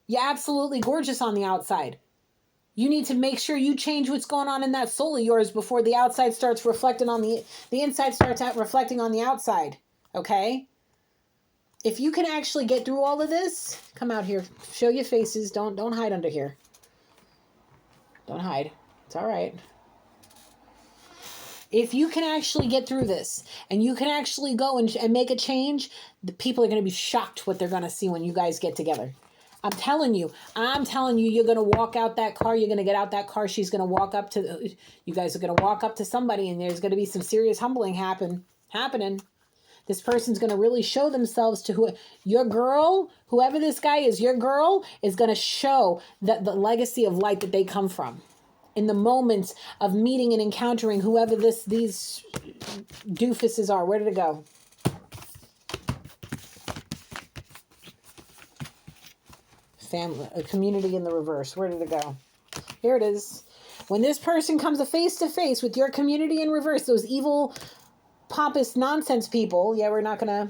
Speaker 1: You're absolutely gorgeous on the outside. You need to make sure you change what's going on in that soul of yours before the outside starts reflecting on the inside starts out reflecting on the outside. Okay? If you can actually get through all of this, come out here. Show your faces. Don't hide under here. Don't hide. It's all right. If you can actually get through this and you can actually go and make a change, the people are going to be shocked what they're going to see when you guys get together. I'm telling you, you're going to walk out that car. You're going to get out that car. She's going to walk up to, you guys are going to walk up to somebody and there's going to be some serious humbling happening. This person's going to really show themselves to your girl, whoever this guy is, your girl is going to show that the legacy of light that they come from. In the moments of meeting and encountering whoever these doofuses are. Where did it go? Family, a community in the reverse. Where did it go? Here it is. When this person comes face to face with your community in reverse, those evil, pompous nonsense people. Yeah, we're not gonna.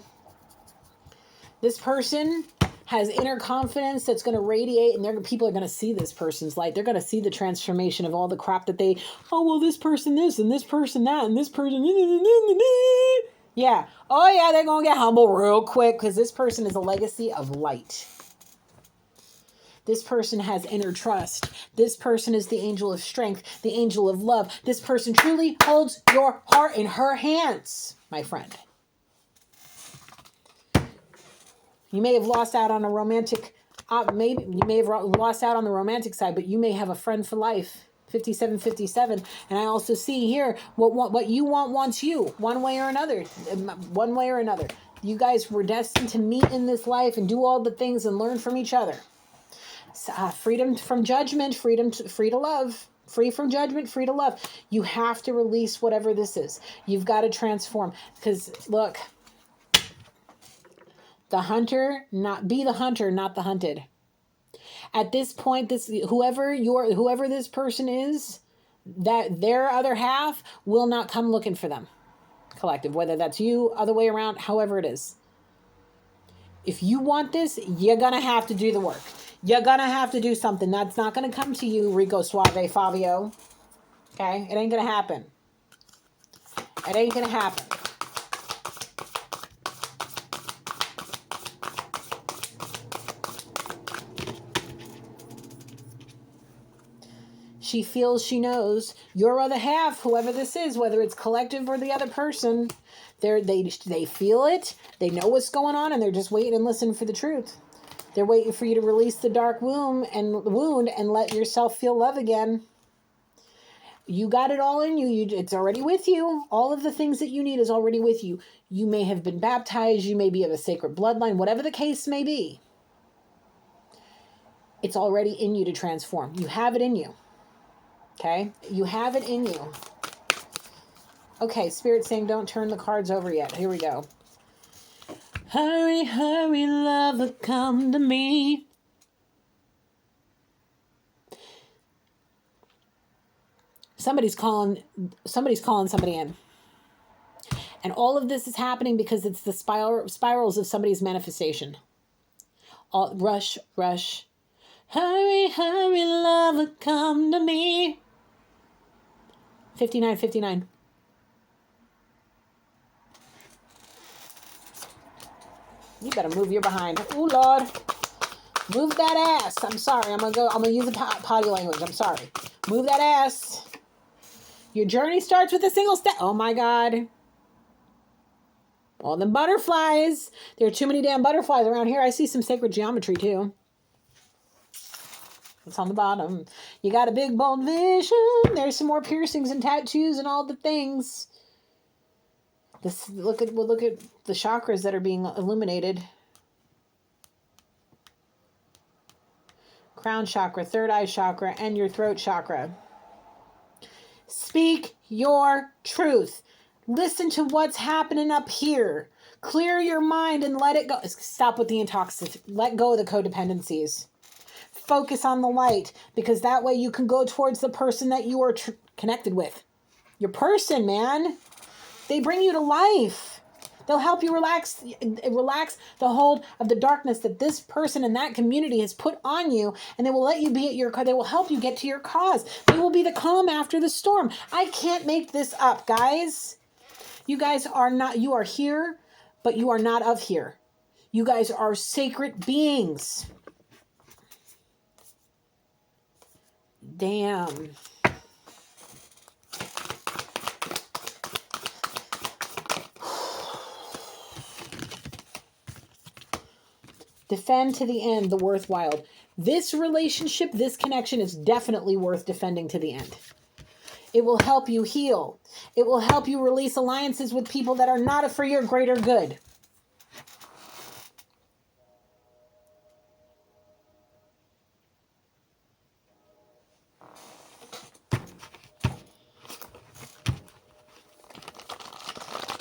Speaker 1: This person has inner confidence that's going to radiate, and people are going to see this person's light. They're going to see the transformation of all the crap that this person this, and this person that, and this person. Yeah. Oh, yeah, they're going to get humble real quick because this person is a legacy of light. This person has inner trust. This person is the angel of strength, the angel of love. This person truly holds your heart in her hands, my friend. You may have lost out on a romantic, maybe you may have lost out on the romantic side, but you may have a friend for life. 5757. And I also see here what you want wants you, one way or another. One way or another. You guys were destined to meet in this life and do all the things and learn from each other. Freedom from judgment, free to love. Free from judgment, free to love. You have to release whatever this is. You've got to transform. Because, look, be the hunter, not the hunted. At this point, whoever this person is, that their other half will not come looking for them. Collective, whether that's you, other way around, however it is. If you want this, you're gonna have to do the work. You're gonna have to do something. That's not gonna come to you, Rico Suave Fabio. Okay? It ain't gonna happen. It ain't gonna happen. She feels, she knows. Your other half, whoever this is, whether it's collective or the other person, they feel it. They know what's going on, and they're just waiting and listening for the truth. They're waiting for you to release the dark wound and let yourself feel love again. You got it all in you. It's already with you. All of the things that you need is already with you. You may have been baptized. You may be of a sacred bloodline. Whatever the case may be, it's already in you to transform. You have it in you. Okay? You have it in you. Okay, Spirit saying don't turn the cards over yet. Here we go. Hurry, hurry, lover, come to me. Somebody's calling somebody in. And all of this is happening because it's the spirals of somebody's manifestation. All, rush, rush. Hurry, hurry, lover, come to me. 59:59. You better move your behind. Oh, Lord. Move that ass. I'm sorry. I'm gonna use the potty language. I'm sorry. Move that ass. Your journey starts with a single step. Oh my God. All them butterflies. There are too many damn butterflies around here. I see some sacred geometry too. It's on the bottom. You got a big bold vision. There's some more piercings and tattoos and all the things. Look at the chakras that are being illuminated. Crown chakra, third eye chakra, and your throat chakra. Speak your truth. Listen to what's happening up here. Clear your mind and let it go. Stop with the intoxicants. Let go of the codependencies. Focus on the light, because that way you can go towards the person that you are connected with. Your person, man. They bring you to life. They'll help you relax the hold of the darkness that this person in that community has put on you, and they will let you be at your cause. They will help you get to your cause. They will be the calm after the storm. I can't make this up, guys. You guys are not, you are here, but you are not of here. You guys are sacred beings. Damn. Defend to the end the worthwhile. This relationship, this connection is definitely worth defending to the end. It will help you heal. It will help you release alliances with people that are not for your greater good.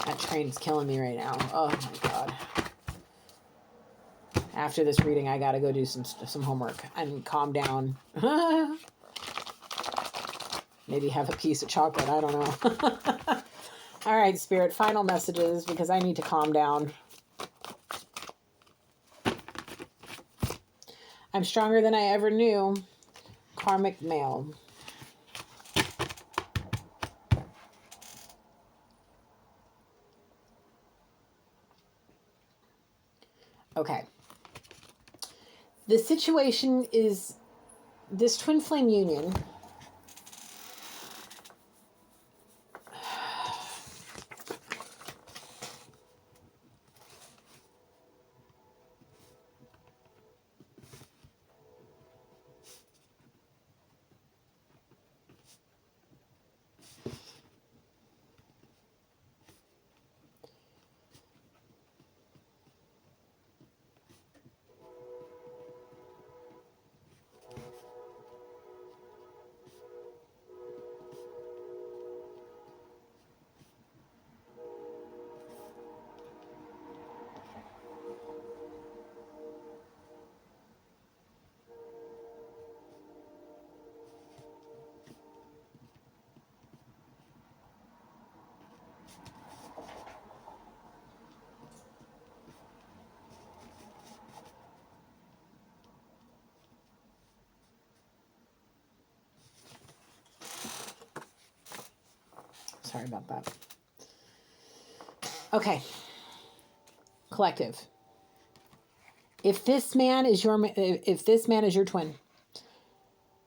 Speaker 1: That train's killing me right now. Oh my God. After this reading, I gotta go do some homework and calm down. Maybe have a piece of chocolate. I don't know. All right, Spirit, final messages, because I need to calm down. I'm stronger than I ever knew. Karmic male. Okay. The situation is this twin flame union. Sorry about that. Okay. Collective. If this man is your twin,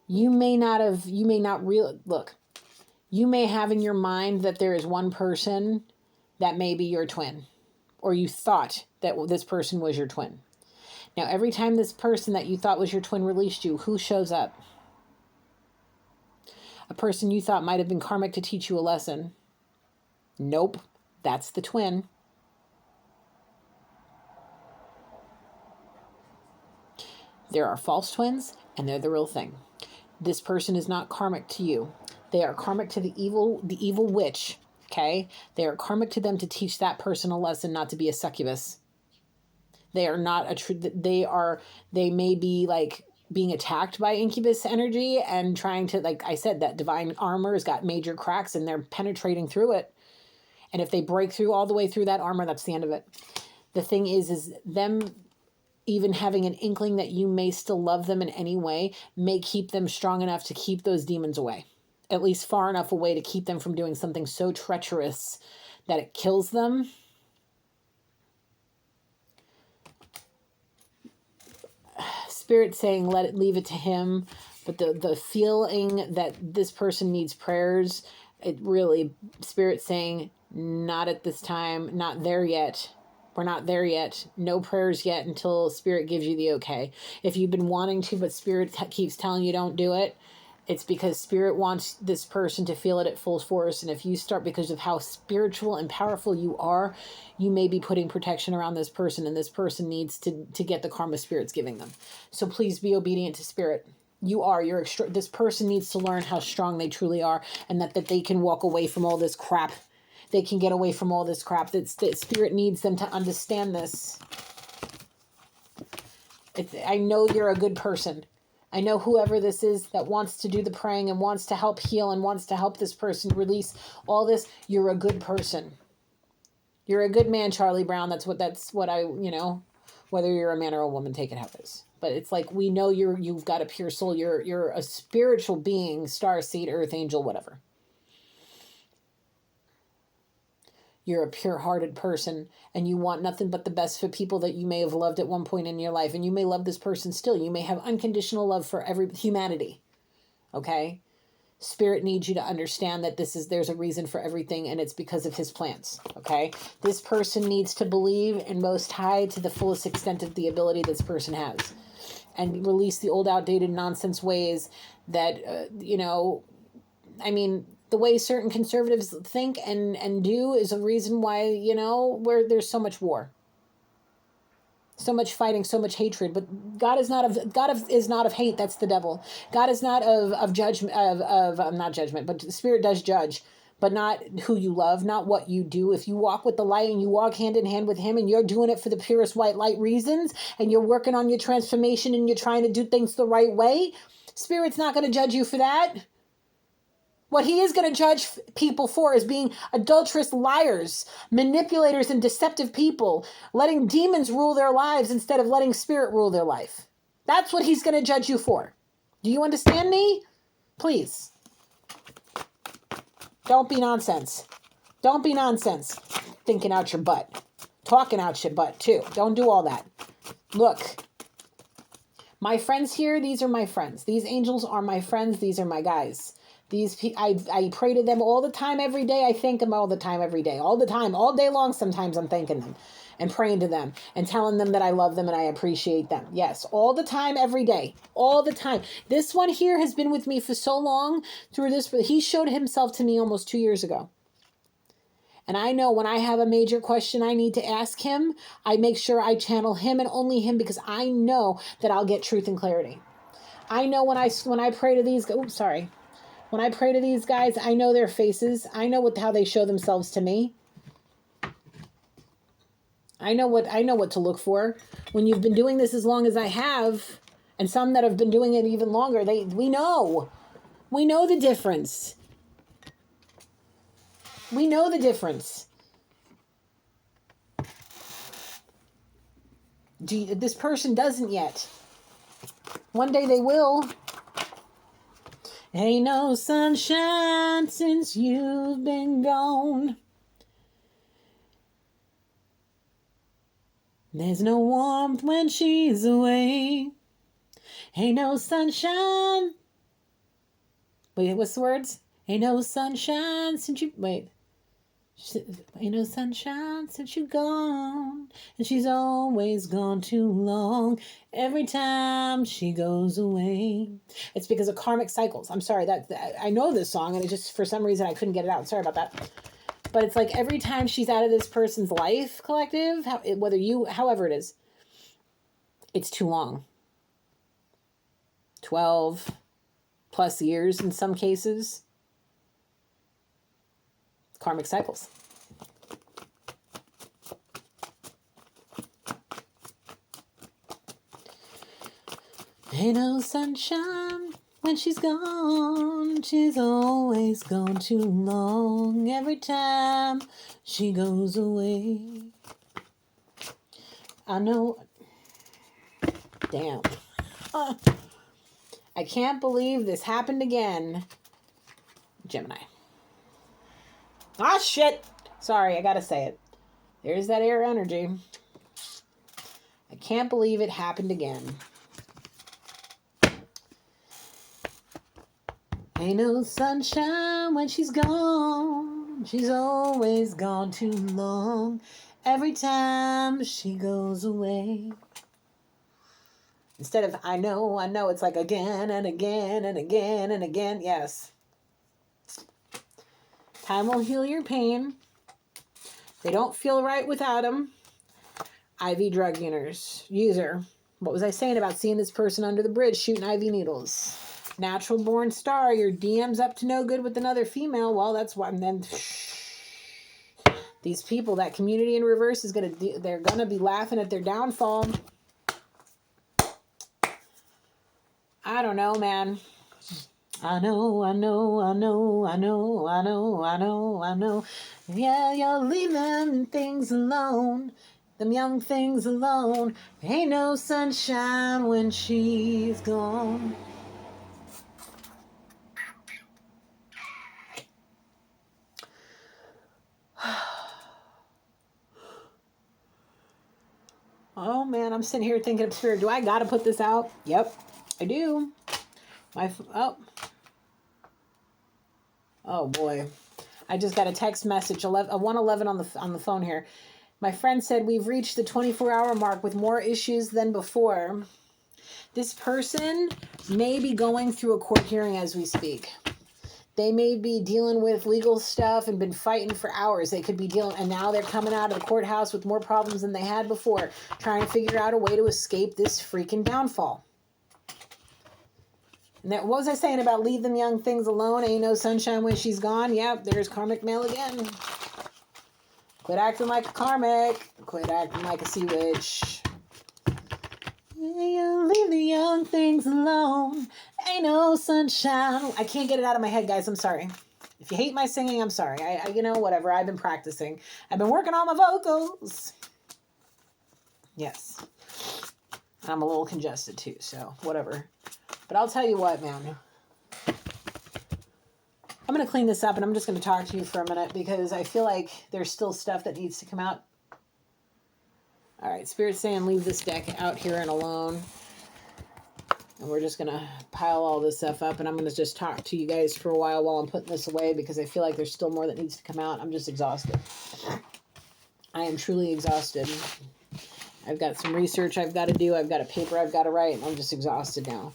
Speaker 1: you may not look. You may have in your mind that there is one person that may be your twin, or you thought that this person was your twin. Now, every time this person that you thought was your twin released you, who shows up? A person you thought might have been karmic to teach you a lesson. Nope, that's the twin. There are false twins, and they're the real thing. This person is not karmic to you. They are karmic to the evil witch Okay? They are karmic to them to teach that person a lesson, not to be a succubus. They are not they may be like being attacked by incubus energy and trying to, like I said, that divine armor has got major cracks and they're penetrating through it. And if they break through all the way through that armor, that's the end of it. The thing is them even having an inkling that you may still love them in any way may keep them strong enough to keep those demons away. At least far enough away to keep them from doing something so treacherous that it kills them. Spirit saying, leave it to him. But the feeling that this person needs prayers, it really, Spirit saying, not at this time, not there yet. We're not there yet. No prayers yet until Spirit gives you the okay. If you've been wanting to, but Spirit keeps telling you don't do it, it's because Spirit wants this person to feel it at full force. And if you start, because of how spiritual and powerful you are, you may be putting protection around this person, and this person needs to get the karma Spirit's giving them. So please be obedient to Spirit. You're extra. This person needs to learn how strong they truly are, and that they can walk away from all this crap. They can get away from all this crap. That Spirit needs them to understand this. I know you're a good person. I know whoever this is that wants to do the praying and wants to help heal and wants to help this person release all this, you're a good person. You're a good man, Charlie Brown. That's what I, whether you're a man or a woman, take it how it is. But it's like, we know you've got a pure soul. You're a spiritual being, star seed, earth angel, whatever. You're a pure-hearted person, and you want nothing but the best for people that you may have loved at one point in your life, and you may love this person still. You may have unconditional love for every humanity, okay? Spirit needs you to understand that there's a reason for everything, and it's because of his plans, okay? This person needs to believe in Most High to the fullest extent of the ability this person has, and release the old, outdated nonsense ways that, the way certain conservatives think and do is a reason why, where there's so much war, so much fighting, so much hatred. But God is not of hate. That's the devil. God is not of judgment, not judgment, but Spirit does judge, but not who you love, not what you do. If you walk with the light and you walk hand in hand with him, and you're doing it for the purest white light reasons, and you're working on your transformation, and you're trying to do things the right way, Spirit's not going to judge you for that. What he is going to judge people for is being adulterous liars, manipulators, and deceptive people, letting demons rule their lives instead of letting Spirit rule their life. That's what he's going to judge you for. Do you understand me? Please. Don't be nonsense. Don't be nonsense. Thinking out your butt. Talking out your butt, too. Don't do all that. Look. My friends here, these are my friends. These angels are my friends. These are my guys. I pray to them all the time, every day. I thank them all the time, every day. All the time, all day long, sometimes I'm thanking them and praying to them and telling them that I love them and I appreciate them. Yes, all the time, every day. All the time. This one here has been with me for so long through this. He showed himself to me almost 2 years ago. And I know when I have a major question I need to ask him, I make sure I channel him and only him, because I know that I'll get truth and clarity. I know when I pray to these... When I pray to these guys, I know their faces. I know how they show themselves to me. I know what to look for. When you've been doing this as long as I have, and some that have been doing it even longer, we know. We know the difference. We know the difference. This person doesn't yet. One day they will. Ain't no sunshine since you've been gone. There's no warmth when she's away. Ain't no sunshine. Wait, what's the words? Ain't no sunshine since you... Wait. Ain't no sunshine since you're gone. And she's always gone too long. Every time she goes away. It's because of karmic cycles. I'm sorry, that I know this song, and it just, for some reason, I couldn't get it out. Sorry about that. But it's like every time she's out of this person's life, collective, however it is, it's too long. 12 plus years in some cases. karmic cycles. Ain't no sunshine when she's gone. She's always gone too long. Every time she goes away. I know. Damn. I can't believe this happened again. Gemini. Ah, shit. Sorry, I gotta say it. There's that air energy. I can't believe it happened again. Ain't no sunshine when she's gone. She's always gone too long. Every time she goes away. Instead of I know, it's like again and again and again and again. Yes. Time will heal your pain. They don't feel right without them. IV drug user. What was I saying about seeing this person under the bridge shooting IV needles? Natural born star, your DM's up to no good with another female. Well, that's why. And then these people, that community in reverse is they're gonna be laughing at their downfall. I don't know, man. I know. Yeah, you'll leave them things alone. Them young things alone. Ain't no sunshine when she's gone. Oh man, I'm sitting here thinking of Spirit. Do I gotta put this out? Yep, I do. Oh boy, I just got a text message. 111 on the phone here. My friend said we've reached the 24-hour mark with more issues than before. This person may be going through a court hearing as we speak. They may be dealing with legal stuff and been fighting for hours. They could be dealing, and now they're coming out of the courthouse with more problems than they had before, trying to figure out a way to escape this freaking downfall. And what was I saying about leave them young things alone? Ain't no sunshine when she's gone. Yep, there's karmic male again. Quit acting like a karmic. Quit acting like a sea witch. You leave the young things alone. Ain't no sunshine. I can't get it out of my head, guys. I'm sorry. If you hate my singing, I'm sorry. I whatever. I've been practicing. I've been working on my vocals. Yes. And I'm a little congested too, so whatever. But I'll tell you what, man. I'm going to clean this up and I'm just going to talk to you for a minute because I feel like there's still stuff that needs to come out. All right, Spirit's saying leave this deck out here and alone. And we're just going to pile all this stuff up. And I'm going to just talk to you guys for a while I'm putting this away because I feel like there's still more that needs to come out. I'm just exhausted. I am truly exhausted. I've got some research I've got to do. I've got a paper I've got to write. And I'm just exhausted now.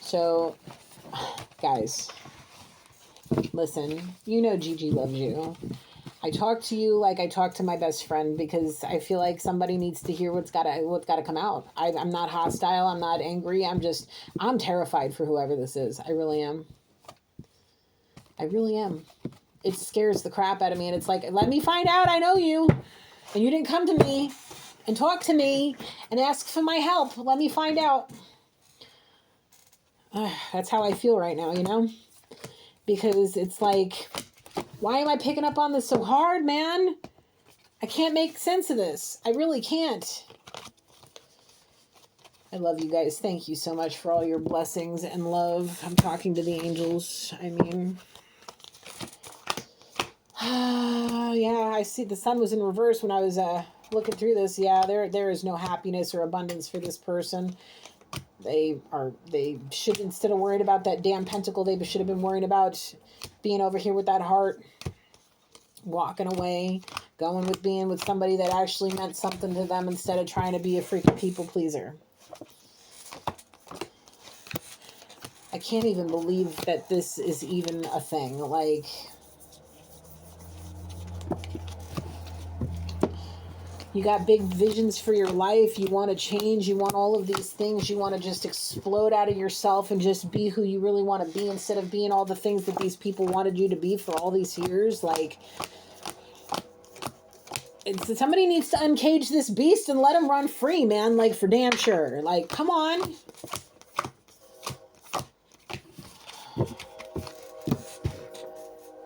Speaker 1: So, guys, listen. You know Gigi loves you. I talk to you like I talk to my best friend because I feel like somebody needs to hear what's gotta come out. I'm not hostile. I'm not angry. I'm terrified for whoever this is. I really am. It scares the crap out of me. And it's like, let me find out I know you. And you didn't come to me and talk to me and ask for my help. Let me find out. That's how I feel right now, you know? Because it's like, why am I picking up on this so hard, man? I can't make sense of this. I really can't. I love you guys. Thank you so much for all your blessings and love. I'm talking to the angels. I mean, yeah, I see the sun was in reverse when I was looking through this. Yeah, there is no happiness or abundance for this person. They should, instead of worried about that damn pentacle, they should have been worrying about being over here with that heart, walking away, being with somebody that actually meant something to them instead of trying to be a freaking people pleaser. I can't even believe that this is even a thing. Like, you got big visions for your life. You want to change. You want all of these things. You want to just explode out of yourself and just be who you really want to be instead of being all the things that these people wanted you to be for all these years. Like, somebody needs to uncage this beast and let him run free, man. Like, for damn sure. Like, come on.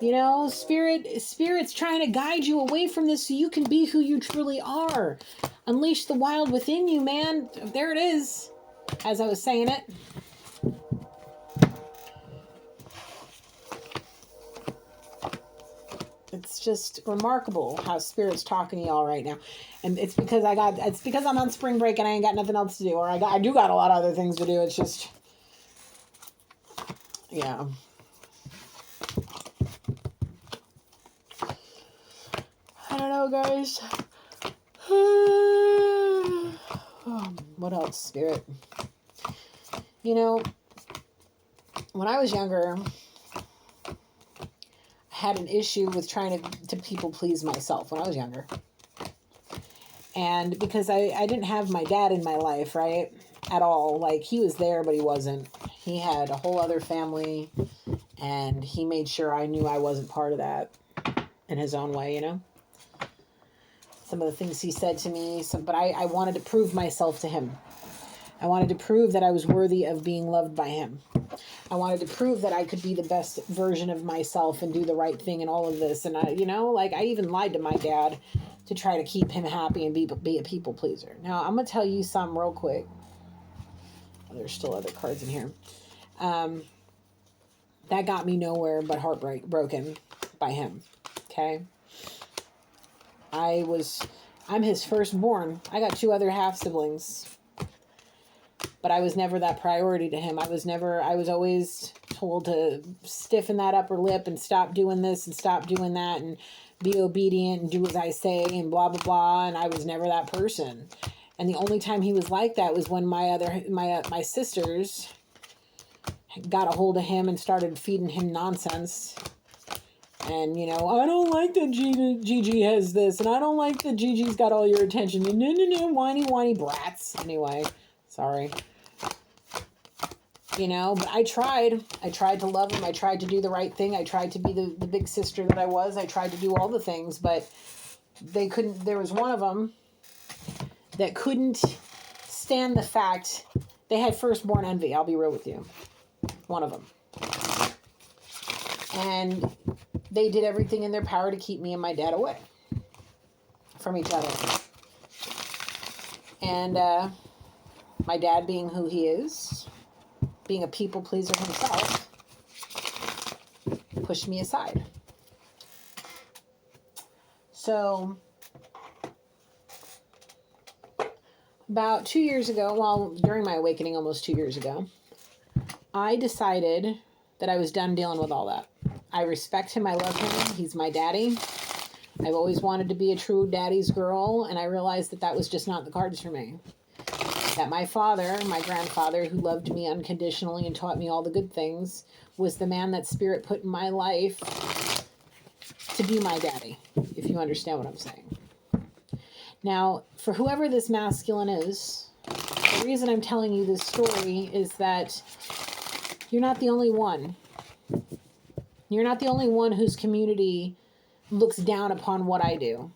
Speaker 1: You know, Spirit's trying to guide you away from this so you can be who you truly are. Unleash the wild within you, man. There it is, as I was saying it. It's just remarkable how Spirit's talking to y'all right now. And it's because I'm on spring break and I ain't got nothing else to do. Or I do got a lot of other things to do. It's just, yeah. I don't know, guys. What else, Spirit? You know, when I was younger, I had an issue with trying to people please myself when I was younger. And because I didn't have my dad in my life, right? At all. Like, he was there, but he wasn't. He had a whole other family, and he made sure I knew I wasn't part of that in his own way, you know? Some of the things he said to me, but I wanted to prove myself to him. I wanted to prove that I was worthy of being loved by him. I wanted to prove that I could be the best version of myself and do the right thing and all of this. And I even lied to my dad to try to keep him happy and be a people pleaser. Now, I'm going to tell you something real quick. Oh, there's still other cards in here. That got me nowhere but heartbroken by him. Okay? I'm his firstborn. I got 2 other half siblings. But I was never that priority to him. I was always told to stiffen that upper lip and stop doing this and stop doing that and be obedient and do as I say and blah, blah, blah. And I was never that person. And the only time he was like that was when my sisters got a hold of him and started feeding him nonsense. And, I don't like that Gigi has this, and I don't like that Gigi's got all your attention. No, whiny brats. Anyway, sorry. But I tried. I tried to love him. I tried to do the right thing. I tried to be the big sister that I was. I tried to do all the things, but they couldn't. There was one of them that couldn't stand the fact they had firstborn envy. I'll be real with you. One of them. And they did everything in their power to keep me and my dad away from each other. And my dad, being who he is, being a people pleaser himself, pushed me aside. So about 2 years ago, during my awakening almost 2 years ago, I decided that I was done dealing with all that. I respect him. I love him. He's my daddy. I've always wanted to be a true daddy's girl, and I realized that was just not the cards for me. That my father, my grandfather, who loved me unconditionally and taught me all the good things, was the man that Spirit put in my life to be my daddy, if you understand what I'm saying. Now, for whoever this masculine is, the reason I'm telling you this story is that you're not the only one. You're not the only one whose community looks down upon what I do.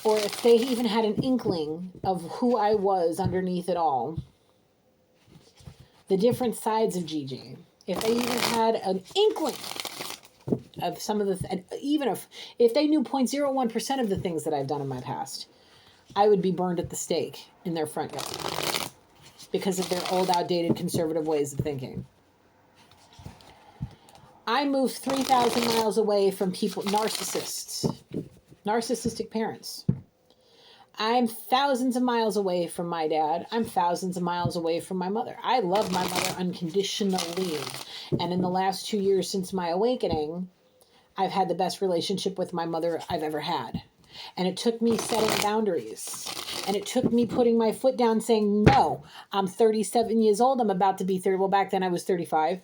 Speaker 1: Or if they even had an inkling of who I was underneath it all. The different sides of Gigi. If they even had an inkling of some of the... even if they knew 0.01% of the things that I've done in my past, I would be burned at the stake in their front yard. Because of their old, outdated, conservative ways of thinking. I moved 3,000 miles away from people, narcissistic parents. I'm thousands of miles away from my dad. I'm thousands of miles away from my mother. I love my mother unconditionally. And in the last 2 years since my awakening, I've had the best relationship with my mother I've ever had. And it took me setting boundaries. And it took me putting my foot down saying, no, I'm 37 years old. I'm about to be 30. Well, back then I was 35.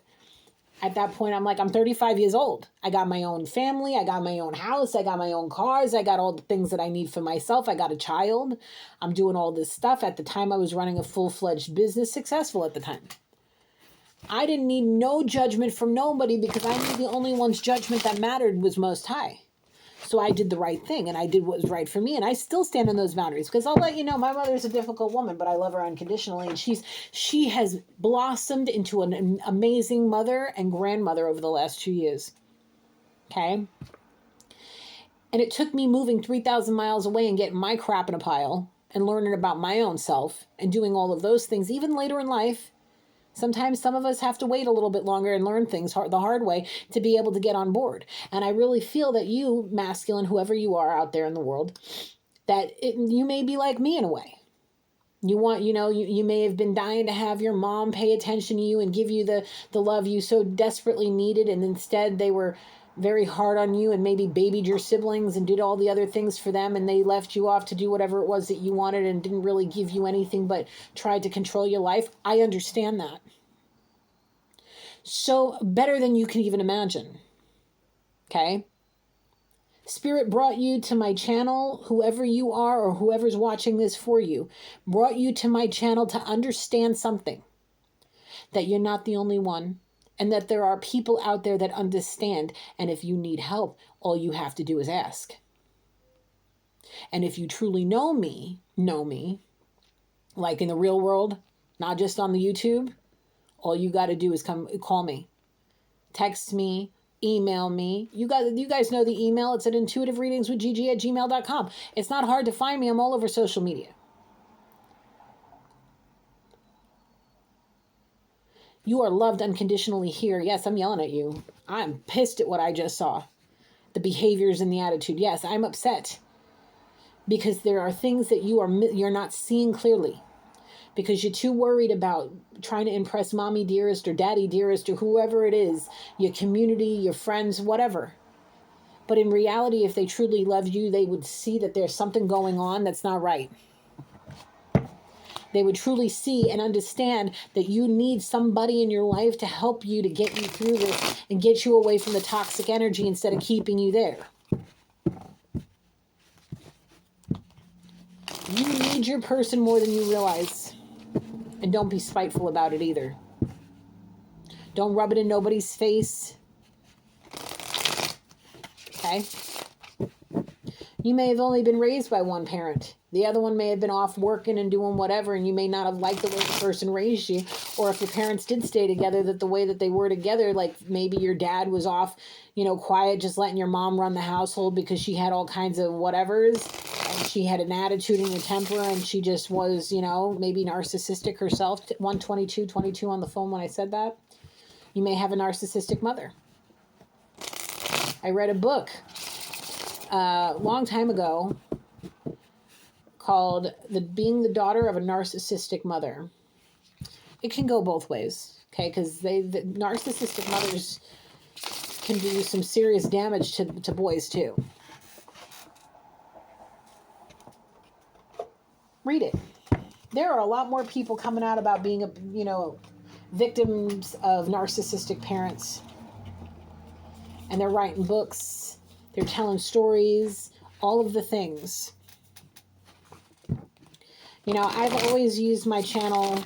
Speaker 1: At that point, I'm 35 years old. I got my own family. I got my own house. I got my own cars. I got all the things that I need for myself. I got a child. I'm doing all this stuff. At the time, I was running a full-fledged business, successful at the time. I didn't need no judgment from nobody because I knew the only one's judgment that mattered was Most High. So I did the right thing, and I did what was right for me, and I still stand on those boundaries, because I'll let you know, my mother is a difficult woman, but I love her unconditionally, and she has blossomed into an amazing mother and grandmother over the last 2 years. Okay? And it took me moving 3,000 miles away and getting my crap in a pile and learning about my own self and doing all of those things, even later in life. Sometimes some of us have to wait a little bit longer and learn things the hard way to be able to get on board. And I really feel that you, masculine, whoever you are out there in the world, that you may be like me in a way. You may have been dying to have your mom pay attention to you and give you the love you so desperately needed, and instead they were very hard on you and maybe babied your siblings and did all the other things for them, and they left you off to do whatever it was that you wanted and didn't really give you anything but tried to control your life. I understand that. So better than you can even imagine. Okay? Spirit brought you to my channel, whoever you are or whoever's watching this for you, brought you to my channel to understand something. That you're not the only one. And that there are people out there that understand. And if you need help, all you have to do is ask. And if you truly know me, like in the real world, not just on the YouTube, all you got to do is come call me, text me, email me. You guys know the email. It's at intuitivereadingswithgg@gmail.com. It's not hard to find me. I'm all over social media. You are loved unconditionally here. Yes, I'm yelling at you. I'm pissed at what I just saw. The behaviors and the attitude. Yes, I'm upset. Because there are things that you're not seeing clearly. Because you're too worried about trying to impress mommy dearest or daddy dearest or whoever it is, your community, your friends, whatever. But in reality, if they truly loved you, they would see that there's something going on that's not right. They would truly see and understand that you need somebody in your life to help you to get you through this and get you away from the toxic energy instead of keeping you there. You need your person more than you realize. And don't be spiteful about it either. Don't rub it in nobody's face. Okay? You may have only been raised by one parent. The other one may have been off working and doing whatever, and you may not have liked the way the person raised you. Or if your parents did stay together, that the way that they were together, like maybe your dad was off, quiet, just letting your mom run the household because she had all kinds of whatevers. And she had an attitude and a temper, and she just was, maybe narcissistic herself. 122 on the phone when I said that. You may have a narcissistic mother. I read a book a long time ago called Being the Daughter of a Narcissistic Mother. It can go both ways, okay? Because the narcissistic mothers can do some serious damage to boys too. Read it. There are a lot more people coming out about being victims of narcissistic parents. And they're writing books. They're telling stories. All of the things. I've always used my channel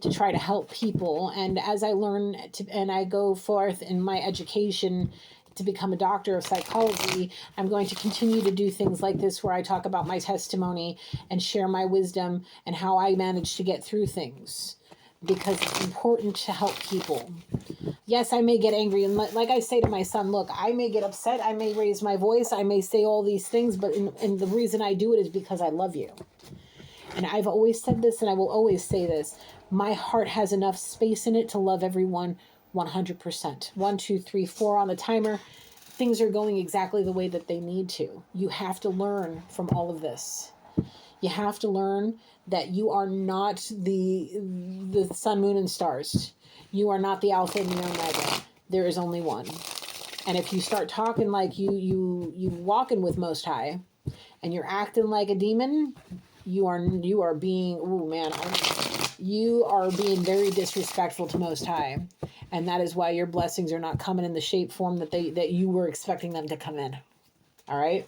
Speaker 1: to try to help people. And as I learn and I go forth in my education to become a doctor of psychology, I'm going to continue to do things like this where I talk about my testimony and share my wisdom and how I managed to get through things. Because it's important to help people. Yes, I may get angry. And like I say to my son, look, I may get upset. I may raise my voice. I may say all these things. But and the reason I do it is because I love you. And I've always said this, and I will always say this. My heart has enough space in it to love everyone 100%. 1, 2, 3, 4 on the timer. Things are going exactly the way that they need to. You have to learn from all of this. You have to learn that you are not the sun, moon, and stars. You are not the Alpha and the Omega. There is only one. And if you start talking like you walking with Most High, and you're acting like a demon, you are being, you are being very disrespectful to Most High. And that is why your blessings are not coming in the shape form that you were expecting them to come in. All right?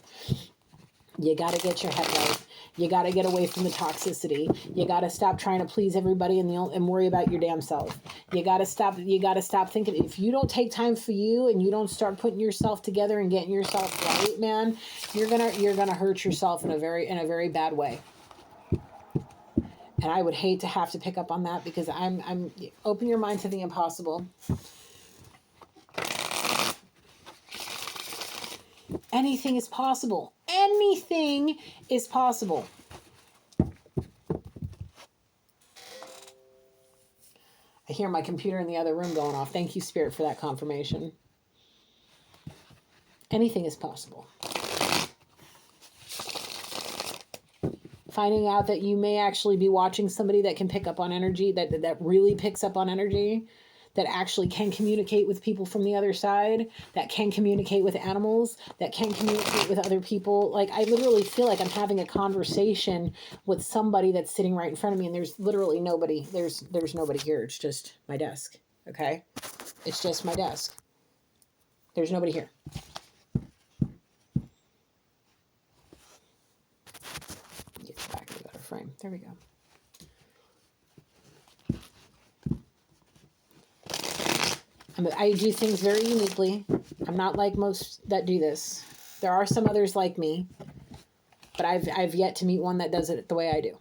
Speaker 1: You got to get your head right. You got to get away from the toxicity. You got to stop trying to please everybody and worry about your damn self. You got to stop thinking. If you don't take time for you and you don't start putting yourself together and getting yourself right, man, you're going to hurt yourself in a very bad way. And I would hate to have to pick up on that, because I'm open your mind to the impossible. Anything is possible. Anything is possible. I hear my computer in the other room going off. Thank you, Spirit, for that confirmation. Anything is possible. Finding out that you may actually be watching somebody that can pick up on energy, that really picks up on energy, that actually can communicate with people from the other side, that can communicate with animals, that can communicate with other people. Like, I literally feel like I'm having a conversation with somebody that's sitting right in front of me, and there's literally nobody. There's nobody here. It's just my desk. Okay? It's just my desk. There's nobody here. Get back to the better frame. There we go. I do things very uniquely. I'm not like most that do this. There are some others like me, but I've yet to meet one that does it the way I do.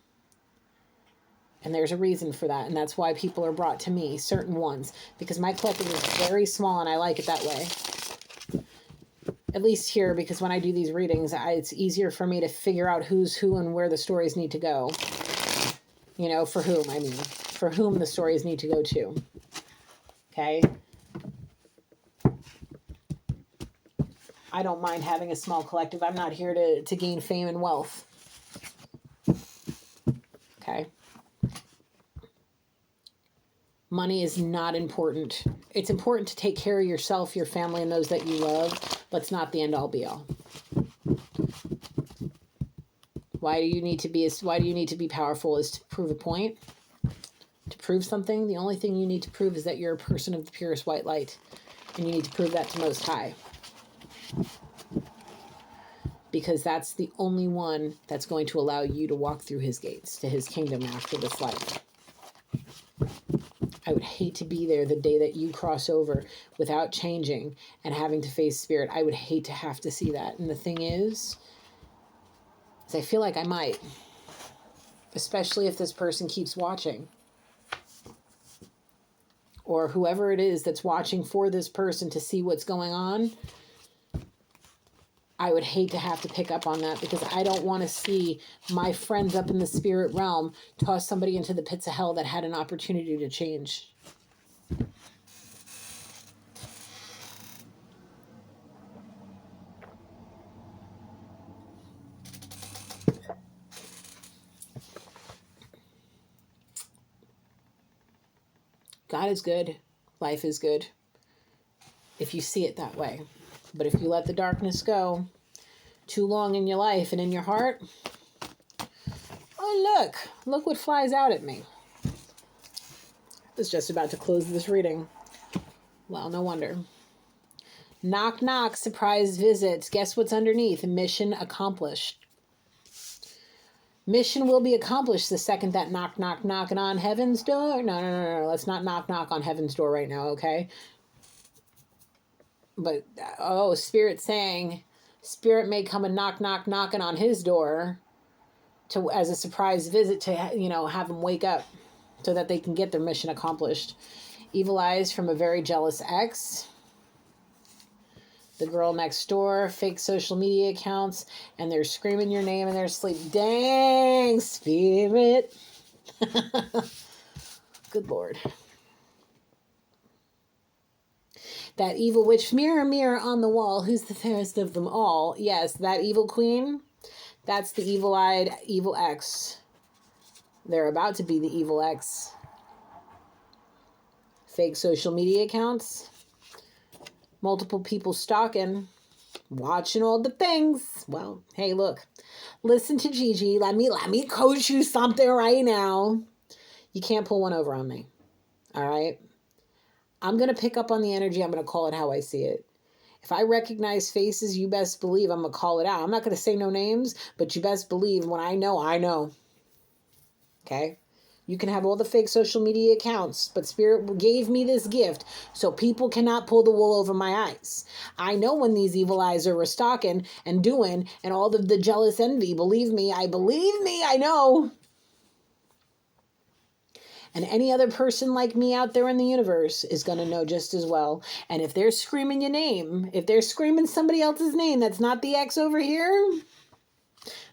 Speaker 1: And there's a reason for that, and that's why people are brought to me, certain ones, because my collective is very small, and I like it that way. At least here, because when I do these readings, it's easier for me to figure out who's who and where the stories need to go. You know, for whom, I mean. For whom the stories need to go to. Okay? I don't mind having a small collective. I'm not here to gain fame and wealth. Okay? Money is not important. It's important to take care of yourself, your family, and those that you love, but it's not the end all be all. Why do you need to be powerful? Is to prove a point? To prove something? The only thing you need to prove is that you're a person of the purest white light. And you need to prove that to Most High. Because that's the only one that's going to allow you to walk through his gates to his kingdom after this life. I would hate to be there the day that you cross over without changing and having to face Spirit. I would hate to have to see that. And the thing is I feel like I might. Especially if this person keeps watching. Or whoever it is that's watching for this person to see what's going on. I would hate to have to pick up on that, because I don't want to see my friends up in the spirit realm toss somebody into the pits of hell that had an opportunity to change. God is good. Life is good. If you see it that way. But if you let the darkness go too long in your life and in your heart, oh, look what flies out at me. I was just about to close this reading. Well, no wonder. Knock, knock, surprise visit. Guess what's underneath? Mission accomplished. Mission will be accomplished the second that knock, knock, knocking on heaven's door. No. Let's not knock, knock on heaven's door right now, okay? But, Spirit saying, Spirit may come and knock, knock, knocking on his door as a surprise visit to, have them wake up so that they can get their mission accomplished. Evil eyes from a very jealous ex. The girl next door, fake social media accounts, and they're screaming your name in their sleep. Dang, Spirit. Good Lord. That evil witch, mirror, mirror on the wall, who's the fairest of them all? Yes, that evil queen, that's the evil-eyed evil ex. They're about to be the evil ex. Fake social media accounts. Multiple people stalking. Watching all the things. Well, hey, look. Listen to Gigi. Let me coach you something right now. You can't pull one over on me. All right? I'm going to pick up on the energy. I'm going to call it how I see it. If I recognize faces, you best believe I'm going to call it out. I'm not going to say no names, but you best believe when I know, I know. Okay? You can have all the fake social media accounts, but Spirit gave me this gift so people cannot pull the wool over my eyes. I know when these evil eyes are restocking and doing and all the jealous envy. Believe me, I know. And any other person like me out there in the universe is going to know just as well. And if they're screaming your name, if they're screaming somebody else's name that's not the ex over here,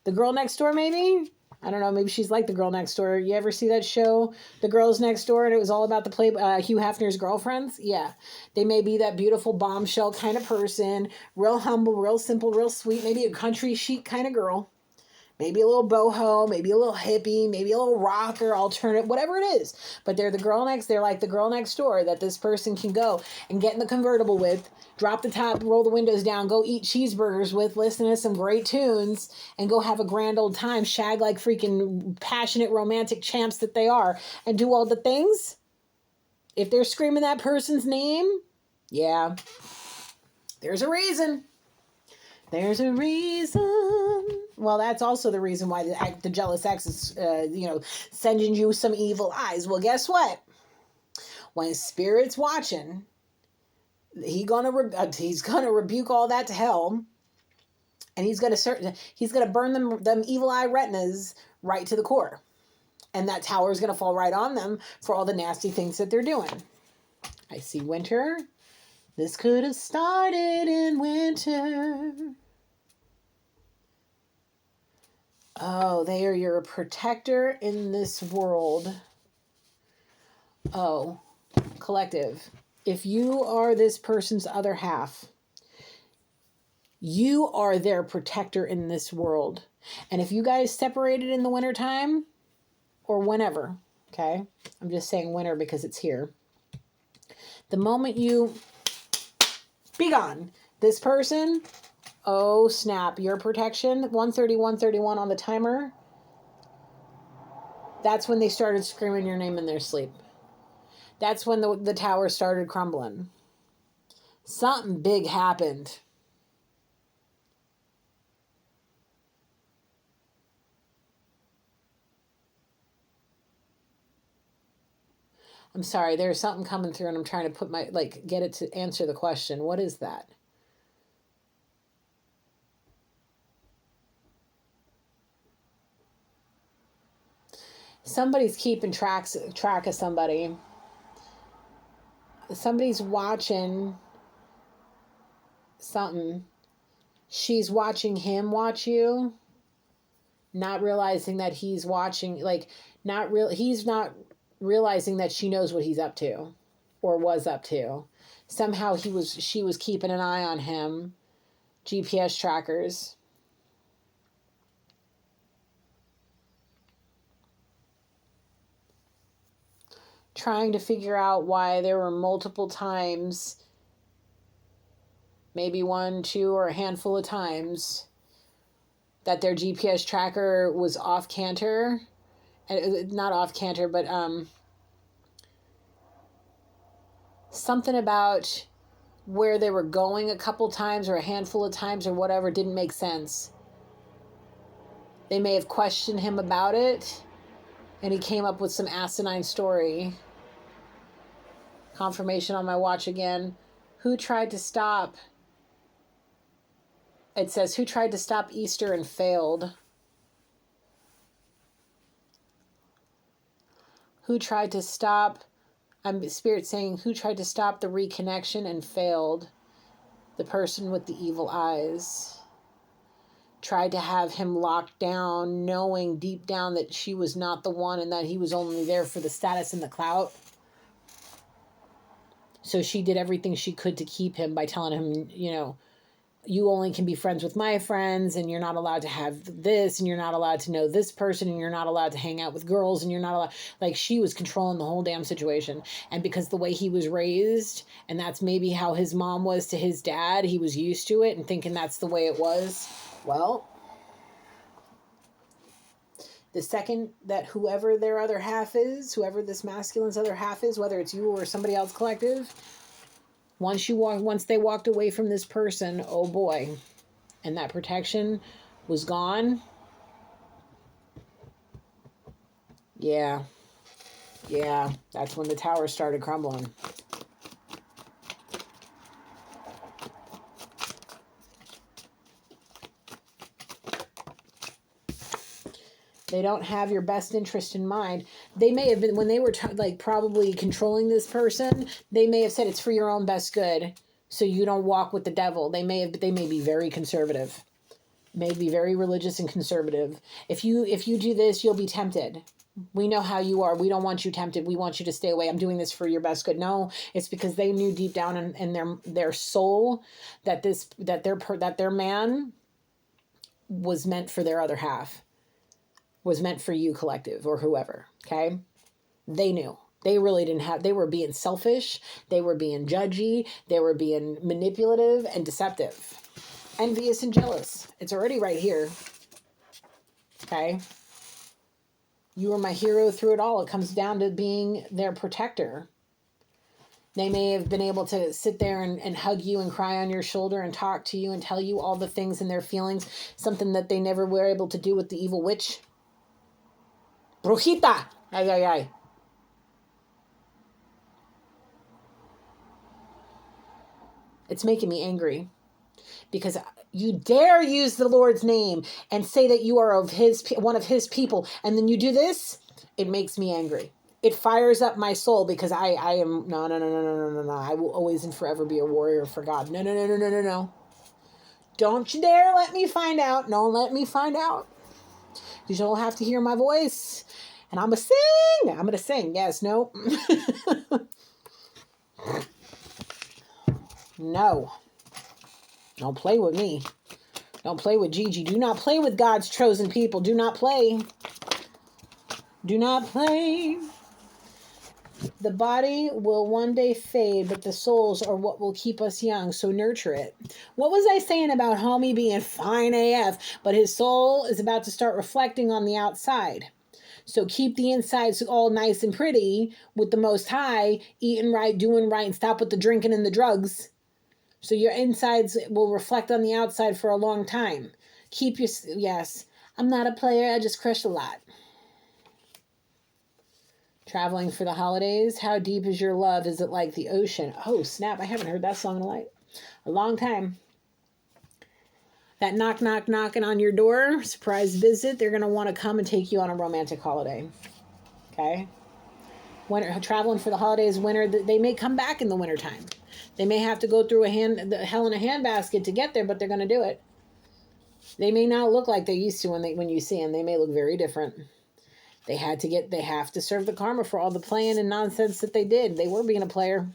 Speaker 1: the girl next door maybe, I don't know, maybe she's like the girl next door. You ever see that show, The Girls Next Door, and it was all about the Hugh Hefner's girlfriends? Yeah. They may be that beautiful bombshell kind of person, real humble, real simple, real sweet, maybe a country chic kind of girl. Maybe a little boho, maybe a little hippie, maybe a little rocker, alternate, whatever it is. But they're like the girl next door that this person can go and get in the convertible with, drop the top, roll the windows down, go eat cheeseburgers with, listen to some great tunes, and go have a grand old time, shag like freaking passionate romantic champs that they are, and do all the things. If they're screaming that person's name, yeah, there's a reason. There's a reason. Well, that's also the reason why the jealous ex is, sending you some evil eyes. Well, guess what? When Spirit's watching, he's gonna rebuke all that to hell, and he's gonna burn them evil eye retinas right to the core, and that tower is gonna fall right on them for all the nasty things that they're doing. I see winter. This could have started in winter. Oh, they are your protector in this world. Oh, collective. If you are this person's other half, you are their protector in this world. And if you guys separated in the wintertime, or whenever, okay? I'm just saying winter because it's here. The moment you be gone, this person, oh snap, your protection, 131 on the timer, that's when they started screaming your name in their sleep. That's when the tower started crumbling. Something big happened. I'm sorry, there's something coming through and I'm trying to get it to answer the question. What is that? Somebody's keeping track of somebody. Somebody's watching something. She's watching him watch you, not realizing that he's watching, he's not realizing that she knows what he's up to or was up to. Somehow she was keeping an eye on him. GPS trackers. Trying to figure out why there were multiple times, maybe 1, 2, or a handful of times, that their GPS tracker was off canter. Not off canter, but something about where they were going a couple times or a handful of times or whatever didn't make sense. They may have questioned him about it, and he came up with some asinine story. Confirmation on my watch again. Who tried to stop? It says, who tried to stop Easter and failed? Who tried to stop? Spirit saying, who tried to stop the reconnection and failed? The person with the evil eyes. Tried to have him locked down, knowing deep down that she was not the one and that he was only there for the status and the clout. So she did everything she could to keep him by telling him, you only can be friends with my friends, and you're not allowed to have this, and you're not allowed to know this person, and you're not allowed to hang out with girls, and you're not allowed, she was controlling the whole damn situation. And because the way he was raised, and that's maybe how his mom was to his dad, he was used to it and thinking that's the way it was. Well, the second that whoever their other half is, whoever this masculine's other half is, whether it's you or somebody else collective, Once they walked away from this person, oh boy, and that protection was gone. Yeah, that's when the tower started crumbling. They don't have your best interest in mind. They may have been, when they were probably controlling this person, they may have said it's for your own best good, so you don't walk with the devil. They may be very conservative, may be very religious and conservative. If you do this, you'll be tempted. We know how you are. We don't want you tempted. We want you to stay away. I'm doing this for your best good. No, it's because they knew deep down in their soul that their man was meant for their other half. Was meant for you, collective, or whoever. Okay, they knew. They really didn't have. They were being selfish. They were being judgy. They were being manipulative and deceptive, envious and jealous. It's already right here. Okay, you were my hero through it all. It comes down to being their protector. They may have been able to sit there and hug you and cry on your shoulder and talk to you and tell you all the things and their feelings, something that they never were able to do with the evil witch. Brujita. Ay, ay, ay. It's making me angry because you dare use the Lord's name and say that you are one of his people, and then you do this. It makes me angry. It fires up my soul because I am no. I will always and forever be a warrior for God. No. Don't you dare let me find out. Don't let me find out. Because you'll have to hear my voice. And I'm going to sing. I'm going to sing. Yes, no. No. Don't play with me. Don't play with Gigi. Do not play with God's chosen people. Do not play. Do not play. The body will one day fade, but the souls are what will keep us young, so nurture it. What was I saying about homie being fine AF, but his soul is about to start reflecting on the outside? So keep the insides all nice and pretty with the Most High, eating right, doing right, and stop with the drinking and the drugs. So your insides will reflect on the outside for a long time. Yes, I'm not a player, I just crush a lot. Traveling for the holidays. How deep is your love? Is it like the ocean? Oh, snap. I haven't heard that song in a long time. That knocking on your door, surprise visit, they're going to want to come and take you on a romantic holiday. Okay? Traveling for the holidays, winter, they may come back in the wintertime. They may have to go through the hell in a handbasket to get there, but they're going to do it. They may not look like they used to when you see them. They may look very different. They have to serve the karma for all the playing and nonsense that they did. They were being a player.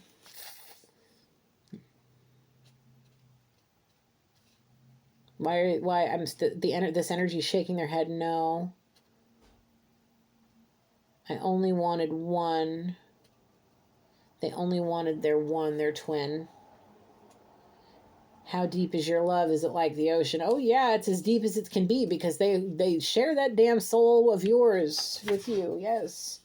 Speaker 1: Why this energy shaking their head? No. I only wanted one. They only wanted their twin. How deep is your love? Is it like the ocean? Oh yeah, it's as deep as it can be because they share that damn soul of yours with you. Yes.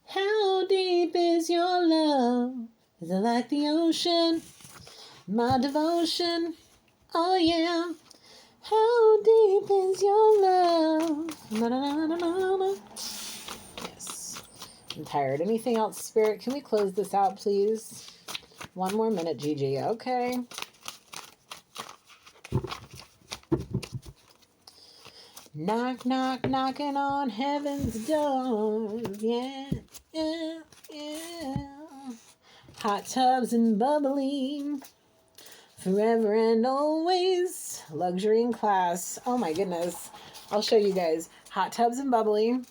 Speaker 1: How deep is your love? Is it like the ocean? My devotion. Oh yeah. How deep is your love? Na, na, na, na, na, na. Yes. I'm tired. Anything else, Spirit? Can we close this out, please? One more minute, Gigi. Okay. Knock, knock, knocking on heaven's door. Yeah, yeah, yeah. Hot tubs and bubbling. Forever and always. Luxury and class. Oh my goodness. I'll show you guys. Hot tubs and bubbly.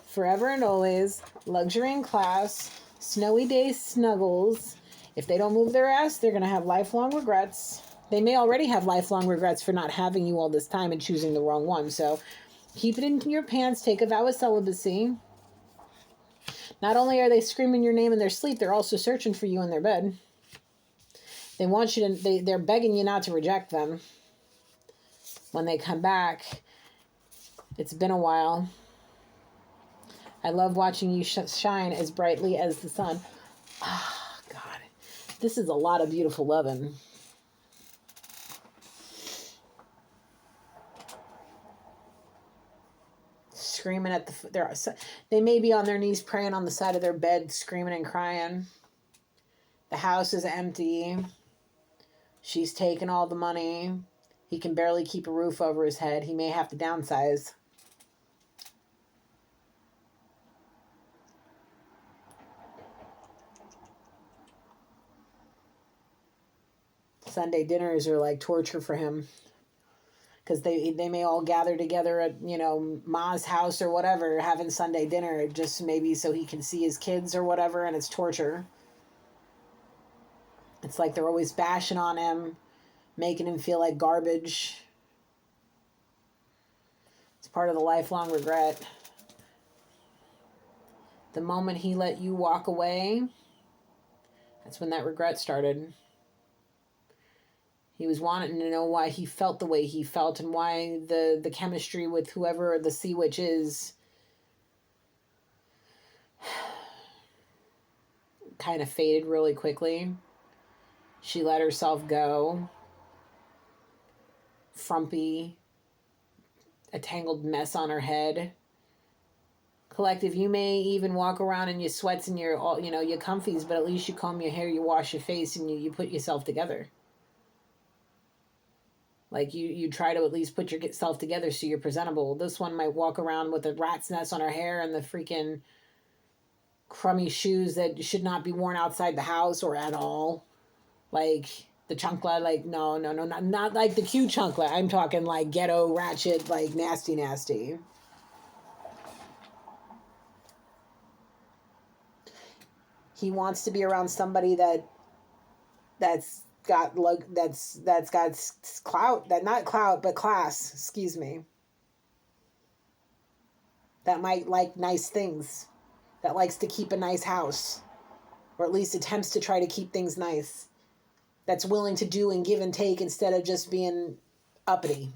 Speaker 1: Forever and always. Luxury and class. Snowy day snuggles. If they don't move their ass, they're going to have lifelong regrets. They may already have lifelong regrets for not having you all this time and choosing the wrong one. So keep it in your pants. Take a vow of celibacy. Not only are they screaming your name in their sleep, they're also searching for you in their bed. They want you to, they're begging you not to reject them. When they come back, it's been a while. I love watching you shine as brightly as the sun. Ah, God. This is a lot of beautiful loving. Screaming at they may be on their knees praying on the side of their bed, screaming and crying. The house is empty. She's taken all the money. He can barely keep a roof over his head. He may have to downsize. Sunday dinners are like torture for him. Because they may all gather together at, you know, Ma's house or whatever, having Sunday dinner, just maybe so he can see his kids or whatever, and it's torture. It's like they're always bashing on him, making him feel like garbage. It's part of the lifelong regret. The moment he let you walk away, that's when that regret started. He was wanting to know why he felt the way he felt and why the chemistry with whoever the sea witch is kind of faded really quickly. She let herself go. Frumpy, a tangled mess on her head. Collective, you may even walk around in your sweats and your, you know, your comfies, but at least you comb your hair, you wash your face, and you put yourself together. Like, you try to at least put yourself together so you're presentable. This one might walk around with a rat's nest on her hair and the freaking crummy shoes that should not be worn outside the house or at all. Like, the chancla, like, no, not like the cute chancla. I'm talking like ghetto, ratchet, like nasty. He wants to be around somebody that's got clout, not clout, but class, excuse me. That might like nice things, that likes to keep a nice house, or at least attempts to try to keep things nice, that's willing to do and give and take instead of just being uppity,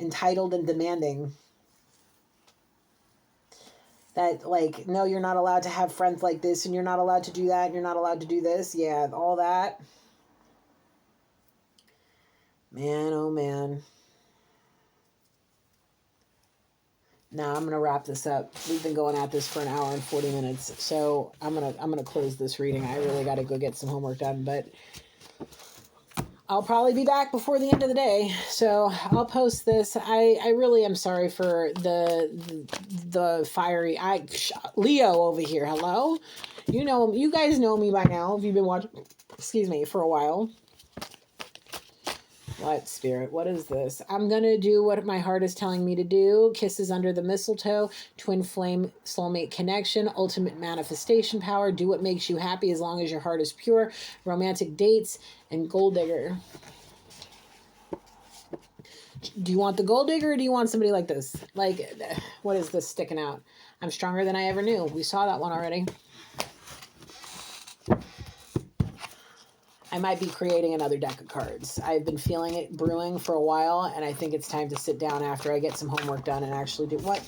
Speaker 1: entitled and demanding. That, like, no, you're not allowed to have friends like this, and you're not allowed to do that, and you're not allowed to do this. Yeah, all that. Man, oh man. Now I'm going to wrap this up. We've been going at this for an hour and 40 minutes. So I'm going to close this reading. I really got to go get some homework done, but I'll probably be back before the end of the day. So I'll post this. I really am sorry for the fiery Leo over here. Hello. You guys know me by now if you've been watching, for a while. What, Spirit? What is this? I'm going to do what my heart is telling me to do. Kisses under the mistletoe, twin flame soulmate connection, ultimate manifestation power, do what makes you happy as long as your heart is pure, romantic dates, and gold digger. Do you want the gold digger or do you want somebody like this? Like, what is this sticking out? I'm stronger than I ever knew. We saw that one already. I might be creating another deck of cards. I've been feeling it brewing for a while, and I think it's time to sit down after I get some homework done and actually do what?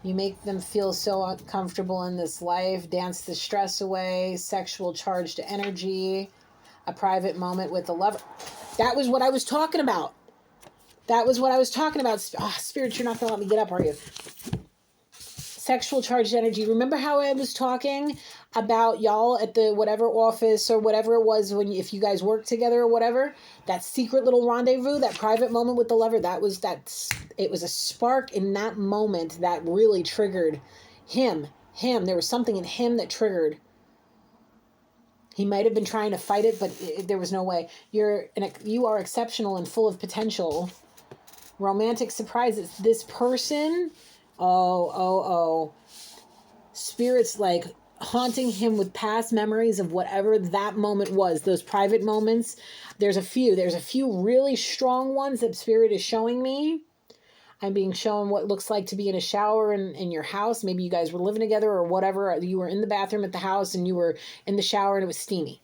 Speaker 1: You make them feel so uncomfortable in this life, dance the stress away, sexual charged energy, a private moment with a lover. That was what I was talking about. Spirit, you're not going to let me get up, are you? Sexual charged energy. Remember how I was talking about y'all at the whatever office or whatever it was if you guys worked together or whatever, that secret little rendezvous, that private moment with the lover, it was a spark in that moment that really triggered him. There was something in him that triggered. He might have been trying to fight it, but there was no way. You are exceptional and full of potential. Romantic surprises. This person, oh. Spirit's like haunting him with past memories of whatever that moment was. Those private moments. There's a few really strong ones that Spirit is showing me. I'm being shown what looks like to be in a shower in your house. Maybe you guys were living together or whatever. You were in the bathroom at the house and you were in the shower and it was steamy.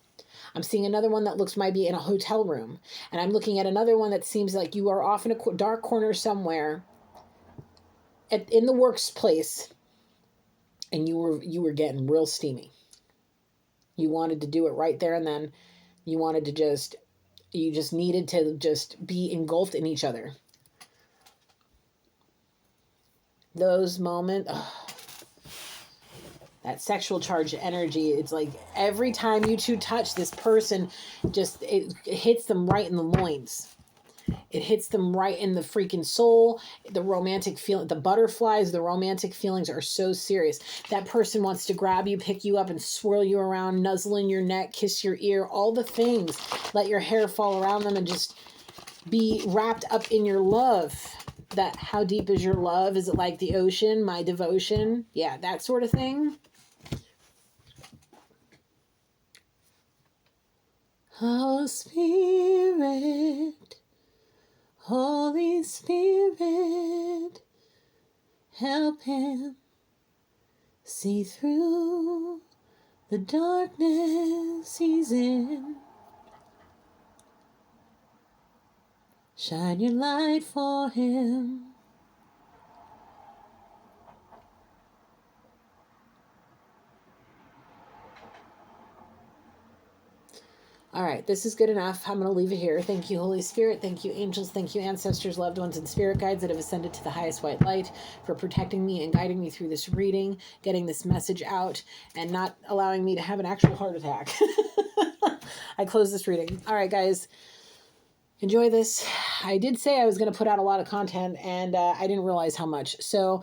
Speaker 1: I'm seeing another one that looks might be in a hotel room. And I'm looking at another one that seems like you are off in a dark corner somewhere in the workplace, and you were getting real steamy. You wanted to do it right there and then. You wanted to just, you just needed to just be engulfed in each other. Those moments, that sexual charged energy, it's like every time you two touch, this person just, it hits them right in the loins. It hits them right in the freaking soul. The romantic feeling, the butterflies, the romantic feelings are so serious. That person wants to grab you, pick you up, and swirl you around, nuzzle in your neck, kiss your ear, all the things. Let your hair fall around them and just be wrapped up in your love. That, how deep is your love? Is it like the ocean, my devotion? Yeah, that sort of thing. Oh, Spirit, Holy Spirit, help him see through the darkness he's in. Shine your light for him. All right, this is good enough. I'm going to leave it here. Thank you, Holy Spirit. Thank you, angels. Thank you, ancestors, loved ones, and spirit guides that have ascended to the highest white light, for protecting me and guiding me through this reading, getting this message out, and not allowing me to have an actual heart attack. I close this reading. All right, guys. Enjoy this. I did say I was going to put out a lot of content, and I didn't realize how much. So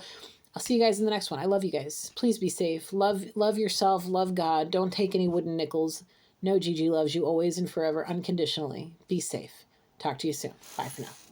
Speaker 1: I'll see you guys in the next one. I love you guys. Please be safe. Love yourself. Love God. Don't take any wooden nickels. No, Gigi loves you always and forever, unconditionally. Be safe. Talk to you soon. Bye for now.